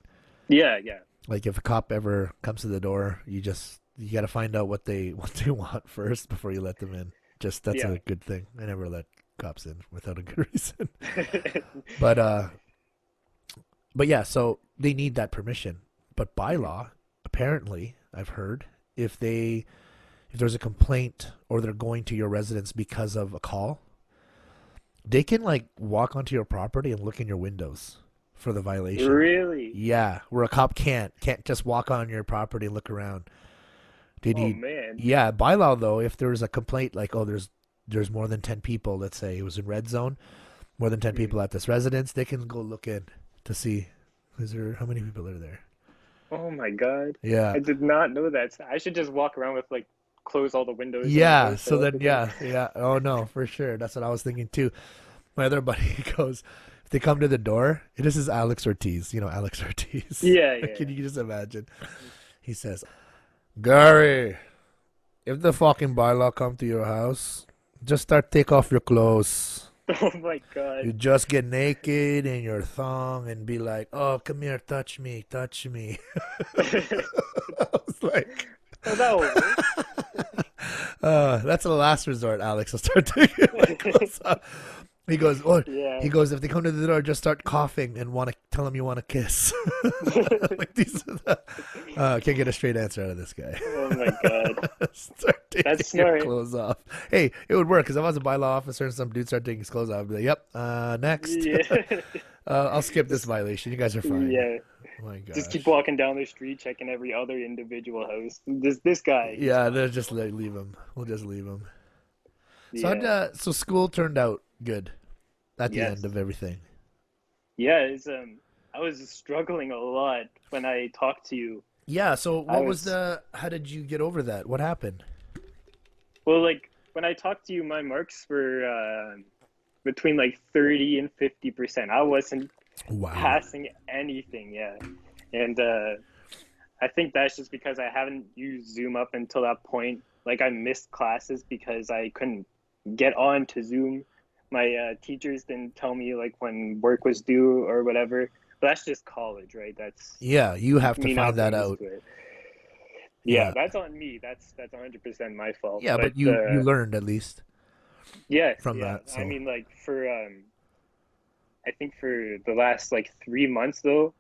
Yeah, yeah, Like if a cop ever comes to the door, you got to find out what they what they want first before you let them in. Just that's yeah. a good thing. I never let cops in without a good reason. But yeah, so they need that permission. But by Mhm. law, apparently, I've heard if there's a complaint or they're going to your residence because of a call, they can like walk onto your property and look in your windows for the violation. Really? Yeah, where a cop can't just walk on your property and look around. They Oh need, man. yeah, by law though, if there's a complaint like, oh, there's more than 10 people, let's say it was in red zone, more than 10 people Mhm. at this residence, they can go look in to see is there how many people are there. Oh my God. Yeah, I did not know that. I should just walk around with like close all the windows in the yeah. house So or then, everything. yeah. Oh no, for sure. That's what I was thinking too. My other buddy goes, if they come to the door, this is Alex Ortiz. You know Alex Ortiz. Yeah, yeah, Can yeah. you just imagine? He says, Gary, if the fucking bylaw come to your house, just start take off your clothes. Oh my You God. just get naked in your thong and be like, "Oh, come here, touch me, touch me." I was like, Oh, that will work. That's the last resort, Alex. I'll start taking my clothes off. He goes, oh, Yeah. he goes, if they come to the door, just start coughing and want to tell them you want to kiss. Like these are the, can't get a straight answer out of this guy. Oh my God. Start taking That's your smart. clothes off. Hey, it would work because if I was a bylaw officer and some dude started taking his clothes off, I'd be like, yep, next. Yeah. I'll skip this Just violation. You guys are fine. yeah. Oh my Just keep gosh. walking down the street, checking every other individual house. This guy, he's Yeah, they'll fine. just leave him. We'll just leave him. So Yeah. so school turned out good at the end Yes. of everything. Yeah, I was struggling a lot when I talked to you. Yeah, so I what was was how did you get over that? What happened? well, like when I talked to you, my marks were between like 30 and 50%. I wasn't Wow. passing anything, yeah. And I think that's just because I haven't used Zoom up until that point. Like I missed classes because I couldn't get on to Zoom. My teachers didn't tell me like when work was due or whatever. But that's just college, right? That's Yeah, you have to me find not that being used out. to it. Yeah, Yeah. that's on me. That's 100% my fault. Yeah, But but you learned at least yes, from yeah. that. I So, mean, like for I think for the last like 3 months though,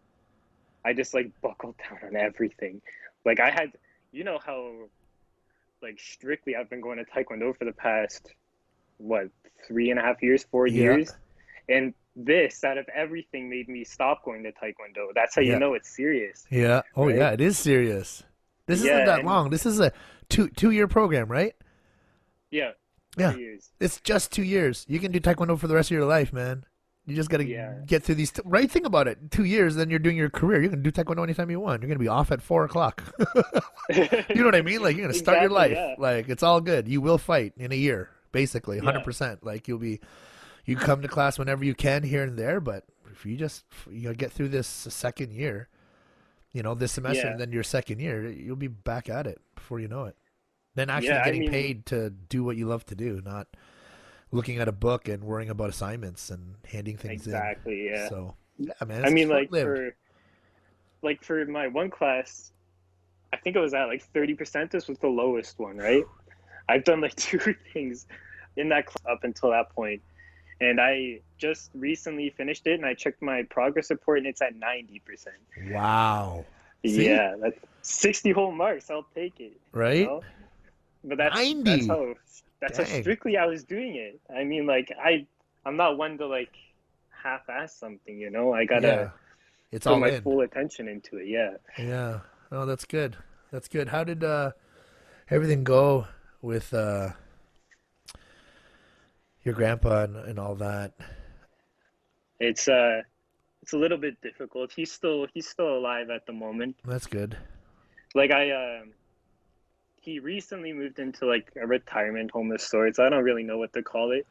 I just like buckled down on everything. Like I had, you know how like strictly I've been going to Taekwondo for the past what 3.5 years, four yeah. years, and this out of everything made me stop going to Taekwondo. That's how you Yeah. know it's serious, Yeah. Oh right? yeah, it is serious. This isn't Yeah, that and long. This is a two-year program, right? yeah, Yeah. 2 years. It's just 2 years. You can do Taekwondo for the rest of your life, man. You just got to Yeah, get through these. Right? Think about it. 2 years, then you're doing your career. You can do Taekwondo anytime you want. You're going to be off at 4 o'clock. You know what I mean? Like, you're going to start your exactly. life. Yeah, Like, it's all good. You will fight in a year, basically, yeah, 100%. Like, you come to class whenever you can here and there, but if you get through this second year, this semester yeah. and then your second year, you'll be back at it before you know it. than actually Yeah, I getting mean, paid to do what you love to do, not looking at a book and worrying about assignments and handing things in. exactly, yeah. So, yeah, man, I it's mean, short lived, like for my one class, I think it was at like 30%. This was the lowest one, right? I've done like two things in that class up until that point, and I just recently finished it, and I checked my progress report, and it's at 90%. Wow. See? Yeah, that's 60 whole marks. I'll take it, you Right? know. But Ninety. that's how Dang. strictly I was doing it. I mean, like I'm not one to like half-ass something, you know. I gotta Yeah. It's put all my in. full attention into it. Yeah. Yeah. Oh, that's good. That's good. How did everything go with your grandpa and all that? It's uh it's a little bit difficult. He's still alive at the moment. That's good. Like he recently moved into like a retirement home of sorts. I don't really know what to call it,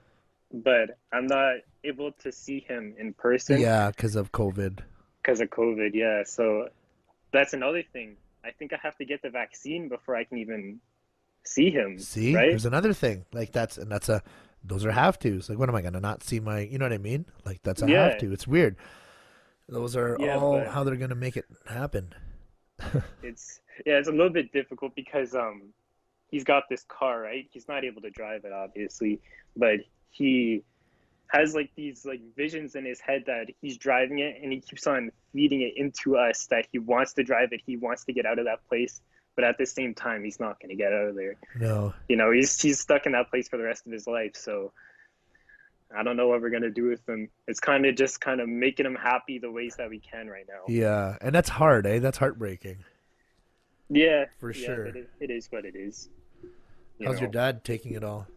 but I'm not able to see him in person Yeah, because of COVID. because of COVID. Yeah, so that's another thing. I think I have to get the vaccine before I can even see him, See, right? there's another thing. Like that's a those are have tos. Like, what am I gonna not see my? You know what I mean? Like that's a have Yeah, to. It's weird. Those are yeah, all but how they're gonna make it happen. it's a little bit difficult because he's got this car, right? He's not able to drive it obviously, but he has like these like visions in his head that he's driving it and he keeps on feeding it into us that he wants to drive it, he wants to get out of that place, but at the same time he's not going to get out of there. No. You know, he's stuck in that place for the rest of his life. So I don't know what we're going to do with him. It's kind of just kind of making him happy the ways that we can right now. Yeah, and that's hard, eh? That's heartbreaking Yeah, for yeah, but sure. it is what it is, you How's your know. dad taking it all?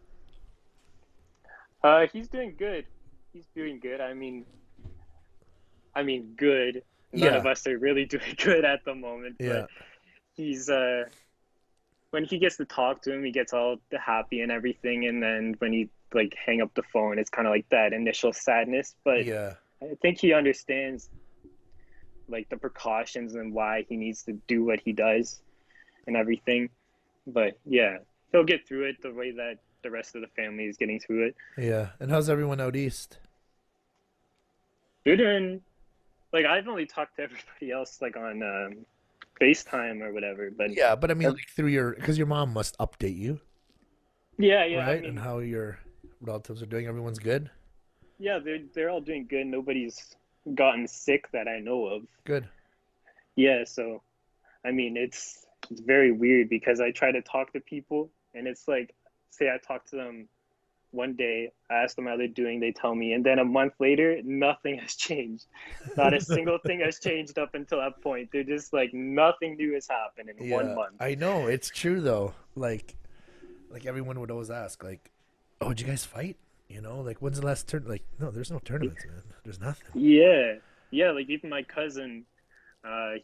He's doing good. He's doing good. I mean, good. None of Yeah, us are really doing good at the moment, but yeah, he's when he gets to talk to him, he gets all happy and everything, and then when he like hang up the phone, it's kind of like that initial sadness. But yeah, I think he understands like the precautions and why he needs to do what he does and everything. But yeah, he'll get through it the way that the rest of the family is getting through it. yeah. And how's everyone out east? They're doing like I've only talked to everybody else like on FaceTime or whatever, but Yeah, but I mean, like through your, because your mom must update you, yeah, yeah. I right? And mean, how your relatives are doing. Everyone's good. yeah, they're all doing good. Nobody's gotten sick that I know of. Good. Yeah, so I mean, it's very weird because I try to talk to people, and it's like, say I talk to them one day, I ask them how they're doing, they tell me, and then a month later, nothing has changed. Not a single thing has changed up until that point. They're just like nothing new has happened in one Yeah, month. I know it's true though. Like everyone would always ask, like, "Oh, did you guys fight?" You know, like when's the last turn? Like, no, there's no tournaments, man. There's nothing. Yeah, yeah. Like even my cousin,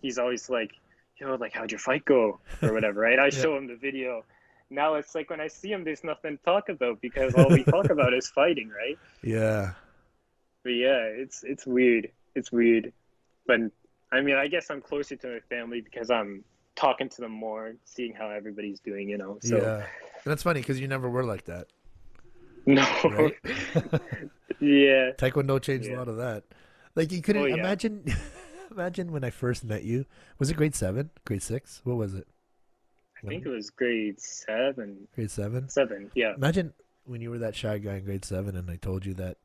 he's always like, "Yo, like how'd your fight go?" or whatever, right? I Yeah, show him the video. Now it's like when I see him, there's nothing to talk about because all we talk about is fighting, right? yeah, But yeah, it's weird. It's weird. But I mean, I guess I'm closer to my family because I'm talking to them more, seeing how everybody's doing, you know. So yeah. And that's funny because you never were like that, no, right? yeah, Taekwondo changed a yeah. lot of that. Like you Oh couldn't yeah. imagine. Imagine when I first met you. Was it grade seven? Grade six? What was it? I think it was grade seven. Grade seven? Seven, yeah. Imagine when you were that shy guy in grade seven, and I told you that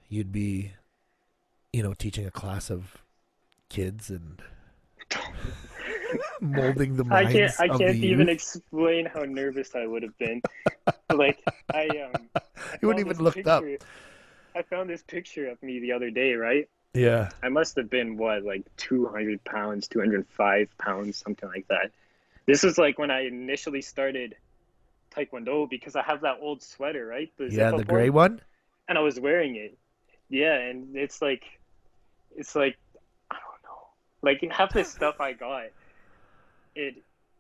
you'd be, teaching a class of kids and molding the minds I of the can't even youth. explain how nervous I would have been. Like I You wouldn't found even this looked up. picture. I found this picture of me the other day, right? Yeah. I must have been what, like 200 pounds, 205 pounds, something like that. This was like when I initially started Taekwondo because I have that old sweater, right? The Yeah, zip the up gray one, one? and I was wearing it. Yeah, and it's like I don't know. Like half this stuff I got, it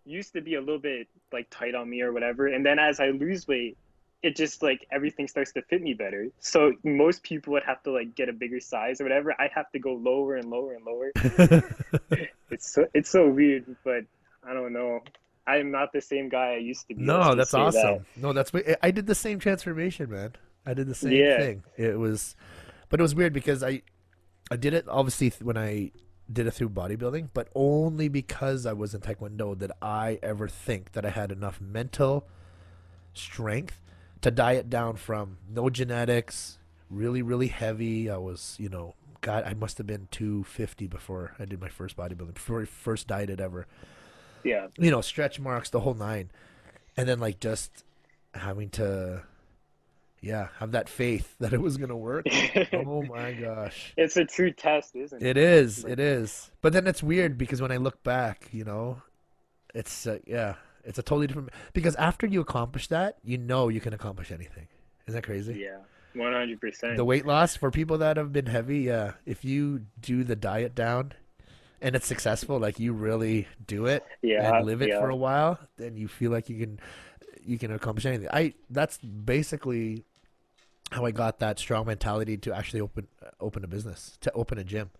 used to be a little bit like tight on me or whatever, and then as I lose weight, it just like everything starts to fit me better. So most people would have to like get a bigger size or whatever. I have to go lower and lower and lower. It's so weird, but I don't know. I'm not the same guy I used to be. Let's No, just that's say that. awesome. No, that's I did the same transformation, man. I did the same Yeah. thing. It was, but it was weird because I did it obviously when I did it through bodybuilding, but only because I was in Taekwondo did I ever think that I had enough mental strength to diet down from no genetics, really, really heavy. I was, God, I must have been 250 before I did my first bodybuilding, before I first dieted ever. Yeah. Stretch marks, the whole nine. And then, like, just having to, yeah, have that faith that it was going to work. Oh my gosh. It's a true test, isn't It it? is. Like, It is. But then it's weird because when I look back, it's, yeah, it's a totally different. Because after you accomplish that, you can accomplish anything. Isn't that crazy? yeah, The 100%. weight loss for people that have been heavy, yeah. If you do the diet down and it's successful, like you really do it and Yeah, live it for yeah, a while, then you feel like you can accomplish anything. I That's basically how I got that strong mentality to actually open a business, to open a gym.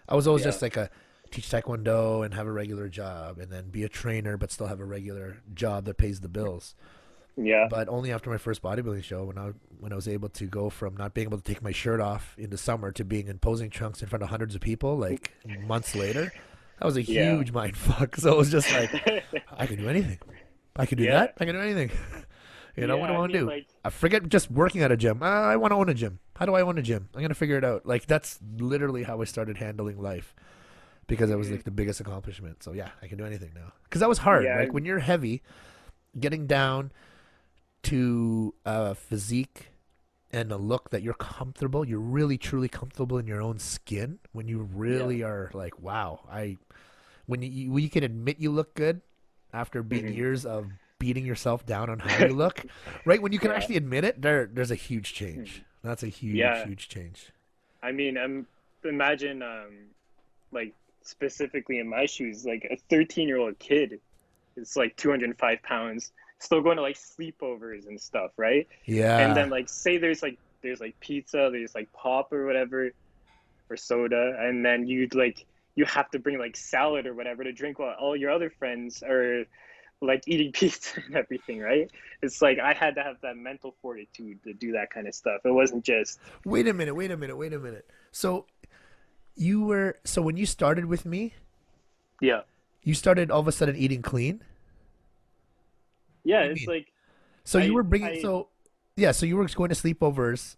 I was always yeah, just like a teach taekwondo and have a regular job and then be a trainer but still have a regular job that pays the bills. yeah. But only after my first bodybuilding show, when I was able to go from not being able to take my shirt off in the summer to being in posing trunks in front of hundreds of people, like months later, that was a Yeah. huge mind fuck. So it was just like, I can do anything. I can do Yeah. that. I can do anything. What Yeah, do I I want to mean, do? like, I forget just working at a gym. I want to own a gym. How do I own a gym? I'm gonna figure it out. Like that's literally how I started handling life because that was mhm. like the biggest accomplishment. So yeah, I can do anything now. Because that was hard. Yeah, Like when you're heavy, getting down to a physique and a look that you're really truly comfortable in your own skin. When you yeah. really are like, wow, when you can admit you look good after being Mhm. years of beating yourself down on how you look, right? When you can Yeah. actually admit it, there's a huge change. Mhm. That's a huge, Yeah. huge change. I mean, imagine like specifically in my shoes, like a 13-year-old kid is like 205 pounds, still going to like sleepovers and stuff, right? And Yeah. then like say there's like pizza, there's like pop or whatever or soda, and then you have to bring like salad or whatever to drink while all your other friends are like eating pizza and everything, right? It's like I had to have that mental fortitude to do that kind of stuff. It wasn't just Wait a minute. Wait a minute. Wait a minute. So when you started with me, yeah. you started all of a sudden eating clean. What Yeah, do you it's mean? like So you I were bringing I so yeah. So you were going to sleepovers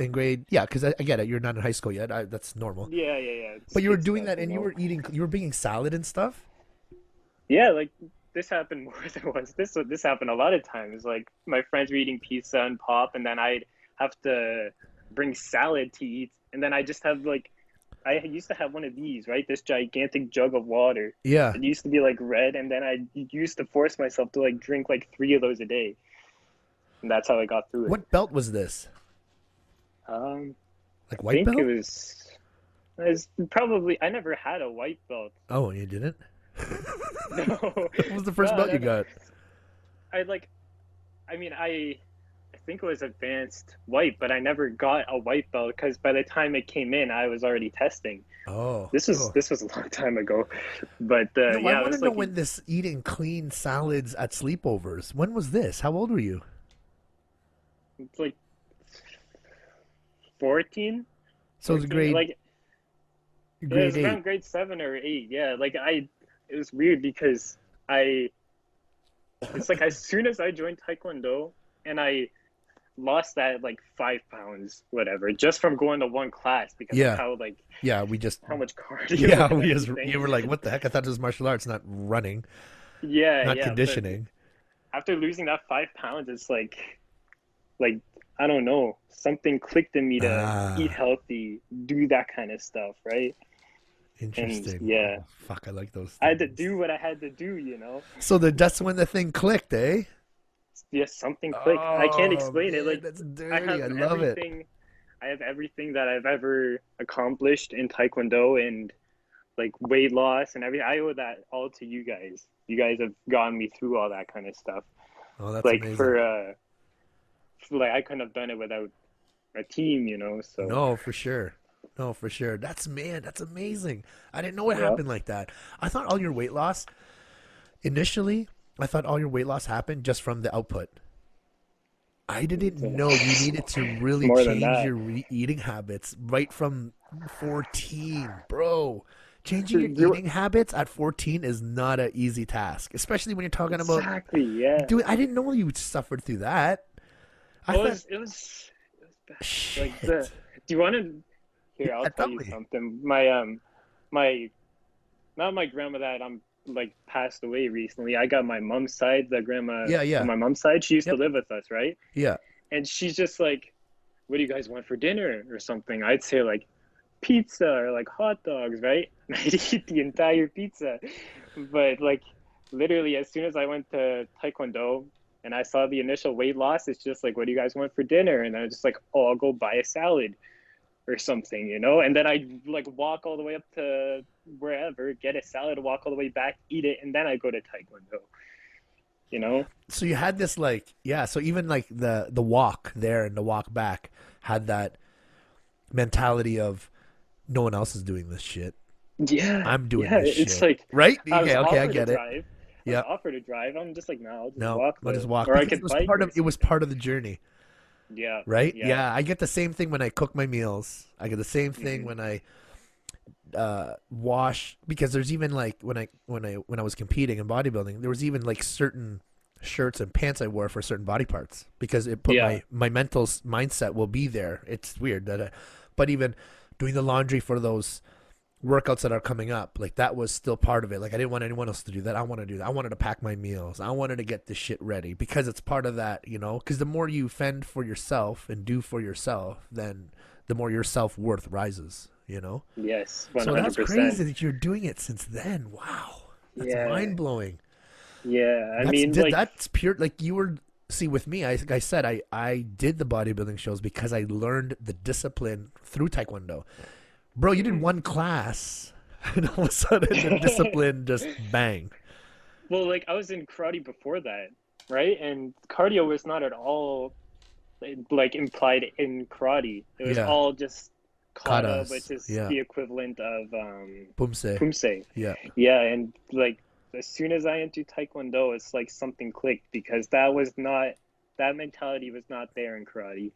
in grade, yeah, because I get it. You're not in high school yet. That's normal. yeah, yeah, yeah, it's But you were kid doing stuff, that, and you were bringing salad and stuff. Yeah, like this happened more than once. This happened a lot of times. Like my friends were eating pizza and pop, and then I'd have to bring salad to eat, and then I just have like I used to have one of these, right? This gigantic jug of water. Yeah. It used to be like red, and then I used to force myself to like drink like three of those a day, and that's how I got through it. What belt was this? I Like white think belt? it was probably I never had a white belt. Oh, you didn't. No, What was the first no, belt no, you no. got? I like I mean, I think it was advanced white, but I never got a white belt because by the time it came in, I was already testing. Oh, oh. This was a long time ago, but No, I yeah, it want to was know like when this eating clean salads at sleepovers. When was this? How old were you? it's like 14, So it was 14. Like it was grade eight. around grade 7 or 8. Yeah, like it was weird because I, it's like as soon as I joined Taekwondo and I lost that like 5 pounds, whatever, just from going to one class because of Yeah, yeah. how much cardio Yeah, and we just everything. you were like, what the heck? I thought it was martial arts, not running, Yeah, not yeah. But conditioning. after losing that 5 pounds, it's like I don't know, something clicked in me to eat Ah, healthy, do that kind of stuff, right? And interesting. yeah, Oh, fuck, I like those I had to things. do what I had to do, you know? So that's when the thing clicked, eh? Yeah, something clicked. I can't Oh explain it. man, Like that's I dirty. have I love it. everything I have everything that I've ever accomplished in Taekwondo and like weight loss and everything. I owe that all to you guys. You guys have gotten me through all that kind of stuff. Oh, that's Like amazing. like I couldn't have done it without a team, you know. So No, for sure. No, for sure. That's amazing. I didn't know it yeah. happened like that. I thought all your weight loss Initially, I thought all your weight loss happened just from the output. I didn't know you needed to It's really more than change that. your eating habits right from 14, bro. Changing your You eating habits at 14 is not an easy task, especially when you're talking about exactly, yeah. dude. I didn't know you suffered through that. I It thought was it was it was bad. Like the shit. do you want to here, I'll Yeah, tell tell you me. something. My not my grandma that I'm like passed away recently. I got my mom's side, the grandma Yeah, on yeah. my mom's side. She used to Yep. live with us, right? Yeah. And she's just like, "What do you guys want for dinner or something?" I'd say like pizza or like hot dogs, right? And I'd eat the entire pizza. But like literally as soon as I went to Taekwondo and I saw the initial weight loss, it's just like, what do you guys want for dinner? And I was just like, oh, I'll go buy a salad or something, you know? And then I like walk all the way up to wherever, get a salad, walk all the way back, eat it, and then I go to Taekwondo, you know? So you had this like yeah. So even like the walk there and the walk back had that mentality of no one else is doing this shit. Yeah, I'm doing yeah. this It's shit. like Right? I was Okay, okay, I offered a get it. drive. I was Yeah. offered a drive. I'm just like, no, I'll just No, walk I'll just though. walk Or I because could bike or it was something. part of the journey, Yeah, right? yeah. Yeah, I get the same thing when I cook my meals. I get the same thing Hmm. when I wash because there's even like when I was competing in bodybuilding, there was even like certain shirts and pants I wore for certain body parts because it put Yeah, my mental mindset will be there. It's weird that but even doing the laundry for those workouts that are coming up, like that was still part of it. Like I didn't want anyone else to do that. I want to do that. I wanted to pack my meals. I wanted to get this shit ready because it's part of that, you know. Because the more you fend for yourself and do for yourself, then the more your self worth rises, you know. yes, So that's 100%. crazy that you're doing it since then. Wow, that's Yeah, mind blowing. yeah. I mean, like, That's pure. Like you were see with me. I said I did the bodybuilding shows because I learned the discipline through Taekwondo. Bro, you did mhm. one class, and all of a sudden the discipline just bang. Well, like I was in karate before that, right? And cardio was not at all like implied in karate. It was Yeah, all just kata, katas. which is Yeah, the equivalent of pumse. pumse. Yeah, Yeah, and like as soon as I entered Taekwondo, it's like something clicked because that mentality was not there in karate.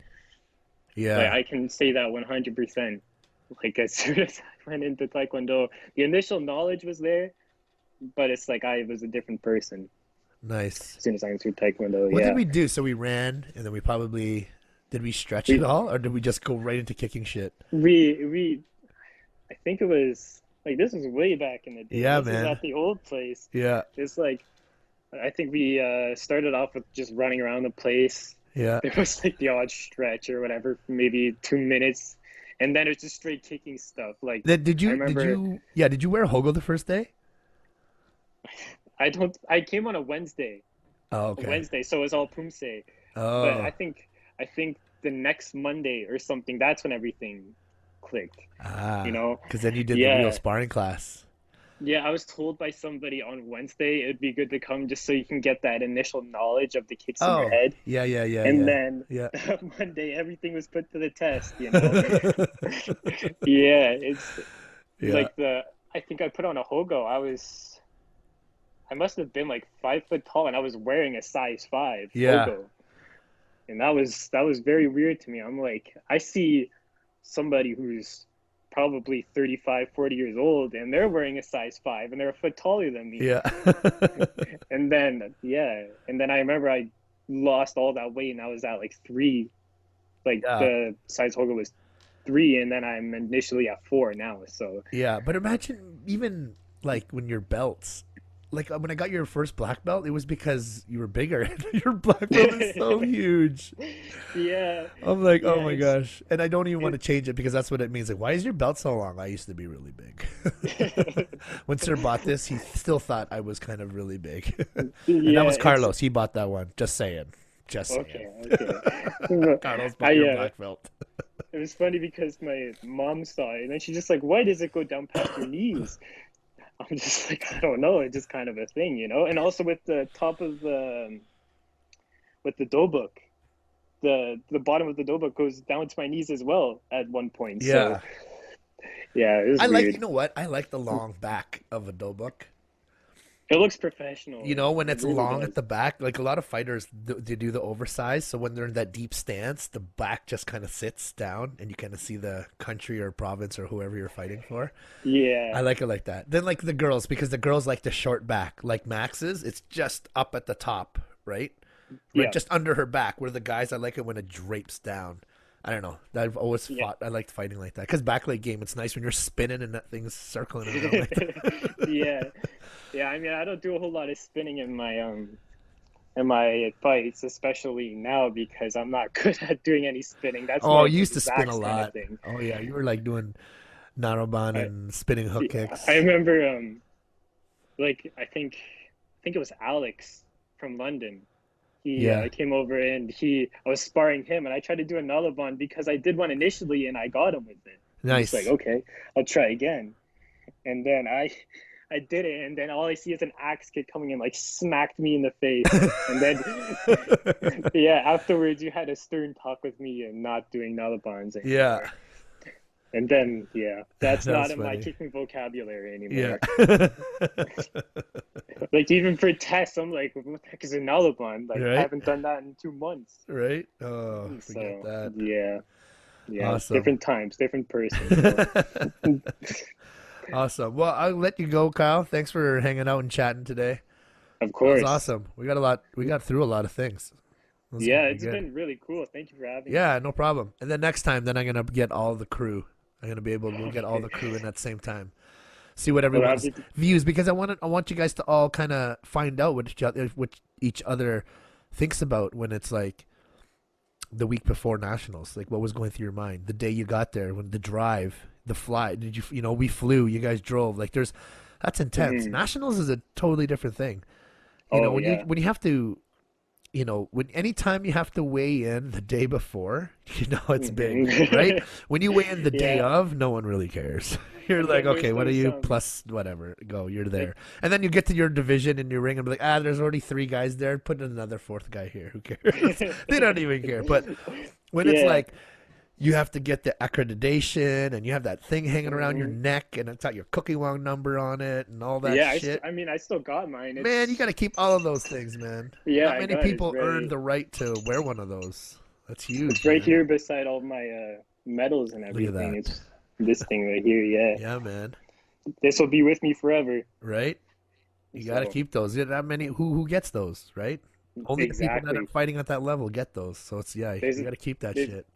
Like yeah. I can say that 100%. Like as soon as I went into Taekwondo, the initial knowledge was there, but it's like I was a different person Nice. as soon as I entered Taekwondo. What did Yeah, we do? So we ran, and then we probably did we stretch at we all, or did we just go right into kicking shit? we I think it was like this was way back in the day. Yeah, This is man. at the old place. Yeah, It's like I think we started off with just running around the place. yeah. There was like the odd stretch or whatever for maybe 2 minutes, and then it's just straight kicking stuff. Like Then I remember, did you wear Hogo the first day? I don't. I came on Oh, a okay. Wednesday, so it was all Pumse. But Oh, I think the next Monday or something, that's when everything clicked. You know? because then you did the real Yeah, sparring class. yeah. I was told by somebody on Wednesday it'd be good to come just so you can get that initial knowledge of the kicks in your Oh, head, yeah, yeah, yeah, and yeah, then yeah. that Monday everything was put to the test. You know? Yeah, it's Yeah, like the. I think I put on a hogo. I must have been like 5 foot tall, and I was wearing a size five yeah, hogo, and that was very weird to me. I'm like, I see somebody who's probably 35, 40 years old, and they're wearing a size five, and they're a foot taller than me. yeah, And then yeah, and then I remember I lost all that weight, and I was at like three. Like yeah, the size hogo was three, and then I'm initially at four now. So yeah. But imagine even like when your belts, like when I got your first black belt, it was because you were bigger. Your black belt is so huge. yeah, I'm like, oh yeah, my gosh. And I don't even want to it, change it because that's what it means. Like, why is your belt so long? I used to be really big. When Sir bought this, he still thought I was kind of really big. And that yeah, was it's Carlos. He bought that one. Just saying. Just saying. okay, okay. Carlos I bought your black belt. It was funny because my mom saw it and then she's just like, "Why does it go down past your knees?" I'm just like, I don't know. It's just kind of a thing, you know. And also with the top of the with the dobuk, the bottom of the dobuk goes down to my knees as well at one point. So Yeah. yeah, it was I like, you weird. know what? I like the long back of a dough book. It looks professional. You know, when It it's really long does. at the back, like a lot of fighters, they do the oversized. So when they're in that deep stance, the back just kind of sits down, and you kind of see the country or province or whoever you're fighting for. I Yeah. like it like that. Then like the girls, because the girls like the short back, like Max's, it's just up at the top, right? Right, Yeah. just under her back. Where the guys, I like it when it drapes down. I don't know. I've always Yeah. fought. I liked fighting like that because backleg game, it's nice when you're spinning and that thing's circling around like that. Yeah. Yeah. I mean, I don't do a whole lot of spinning in my fights, especially now because I'm not good at doing any spinning. That's Oh, more of you like used to spin a Zach's kind of lot. thing. Oh yeah, you were like doing Naraban I and spinning hook I kicks. remember like I think it was Alex from London. He Yeah, came over and he I was sparring him and I tried to do another one because I did one initially and I got him with it. I'm just like, nice. okay, I'll try again. And then I did it and then all I see is an axe kid coming in like smacked me in the face. And then yeah, afterwards you had a stern talk with me and not doing Nalabans Yeah, anymore. And then yeah, that's that not was in my funny. kicking vocabulary Yeah. anymore. Like even for tests, I'm like, what the heck is a Nalaban? Like I Right? haven't done that in 2 months. Right? Oh, forget So that. yeah, yeah, Awesome. different times, different person. So Awesome. Well, I'll let you go, Kyle. Thanks for hanging out and chatting today. of That was course, awesome. We got through a lot of things. It was yeah, gonna be it's good. been really cool. Thank you for having me. Yeah, no problem. And then next time, then I'm gonna get all the crew. I'm gonna be able to we'll get all the crew in at the same time. See what Well, have everyone's you, views because I want you guys to all kind of find out what each other thinks about when it's like the week before nationals. Like what was going through your mind the day you got there, when the drive, the fly. Did you know we flew? You guys drove. Like there's that's intense. mhm. Nationals is a totally different thing. You know Oh yeah. when you have to when anytime you have to weigh in the day before, it's big, right? Mhm. When you weigh in the day Yeah, of, no one really cares. You're and like, then there's okay, what are those you plus whatever, go, you're like there. And then you get to your division and your ring and be like, there's already three guys there. Put another fourth guy here. Who cares? They don't even care. But when it's yeah. like you have to get the accreditation and you have that thing hanging around your Mhm. neck and it's got your cookie wong number on it and all that Yeah, shit. I mean, I still got mine. Man, you got to keep all of those things, man. Yeah, Not I many got it. people earn the right to wear one of those. That's It's huge, right man. here beside all my medals and Look at everything. that. It's this thing right here. Yeah, Yeah, man. this will be with me forever. Right? You got to So keep those. Yeah, not many who gets those, right? Only the people that are exactly. fighting at that level get those. So it's There's you got to keep that there's shit.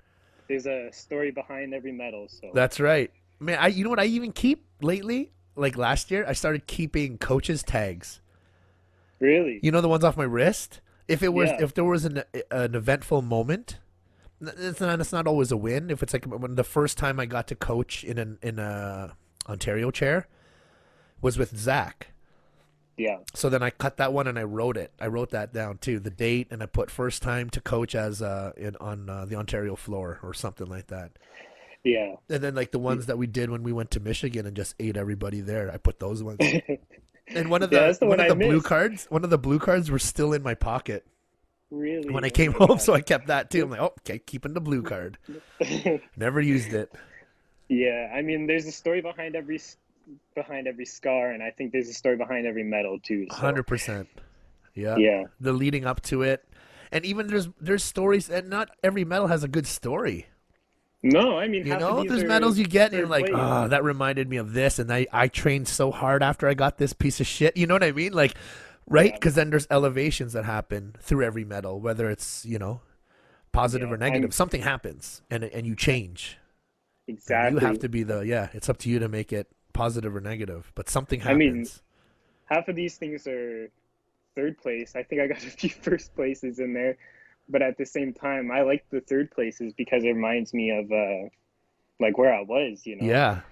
there's a story behind every medal. So That's right. Man, I you know what I even keep lately? Like last year, I started keeping coaches tags. really, You know the ones off my wrist? yeah, If there was an eventful moment, it's not always a win. If it's like when the first time I got to coach in a Ontario chair was with Zach. yeah, So then I cut that one and I wrote it. I wrote that down too, the date, and I put first time to coach as on the Ontario floor or something like that. yeah. And then like the ones that we did when we went to Michigan and just ate everybody there, I put those ones. Yeah, And that's the one I missed. one of the blue cards were still in my pocket when Really, I oh came my home, God. so I kept that too. I'm like, oh, okay, keeping the blue card. Never used it. Yeah, I mean, there's a story behind every scar, and I think there's a story behind every medal too. So 100%. Yeah. yeah, The leading up to it. And even there's stories and not every medal has a good story. no, I mean You half of know, these there's are medals you get and you're third like, place. oh, that reminded me of this and I trained so hard after I got this piece of shit. You know what I mean? Like, right? Yeah, Because then there's elevations that happen through every medal, whether it's, positive yeah, or negative. Something happens and you change. And you have exactly. to be it's up to you to make it positive or negative, but something I mean, happens. half of these things are third place. I think I got a few first places in there, but at the same time, I like the third places because it reminds me of like where I was, Yeah.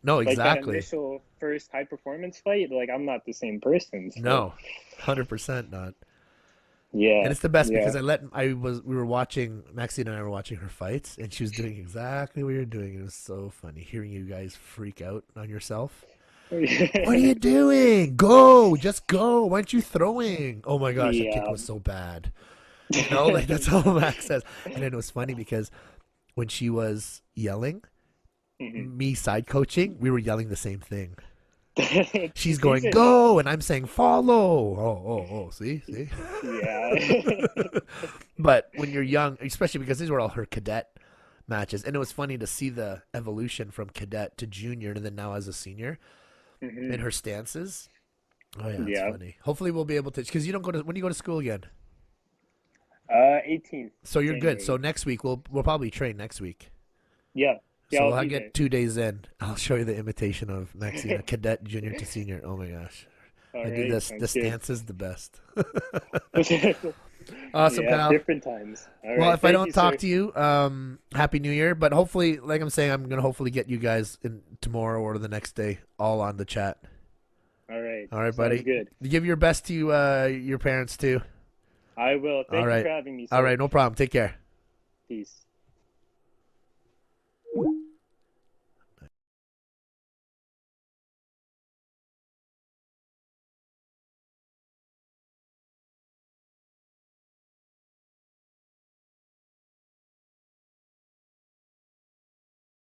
No, like that exactly. initial first high performance fight. Like I'm not the same person, so No. 100% not. And yeah, it's the best yeah. because we were watching, Maxine and I were watching her fights and she was doing exactly what you're doing. It was so funny hearing you guys freak out on yourself. What are you doing? Go, just go. Why aren't you throwing? Oh my gosh, that kick Yeah. was so bad. Like that's all Max says. And it was funny because when she was yelling, Mhm. me side coaching, we were yelling the same thing. She's She's going in it. go, and I'm saying follow. Oh. See. Yeah. But when you're young, especially because these were all her cadet matches, and it was funny to see the evolution from cadet to junior, and then now as a senior, in Hmm. her stances. Oh yeah, it's Yeah. funny. Hopefully we'll be able to, because you don't go to when do you go to school again. 18th So you're good. So January. next week we'll probably train next week. Yeah. Yeah, So I'll we'll be get there. 2 days in. I'll show you the imitation of Maxine, cadet, junior to senior. Oh my gosh, All I do right, this. The sounds good. stance is the best. Awesome, Yeah, Kyle. different times. All Well, right. if I Thank don't you, talk sir. to you, Happy New Year. But hopefully, like I'm saying, I'm gonna hopefully get you guys in tomorrow or the next day, all on the chat. All right. All right, Sounds buddy. good. Give your best to your parents too. I will. All Thank you right. for having me, All sir. right. No problem. Take care. Peace.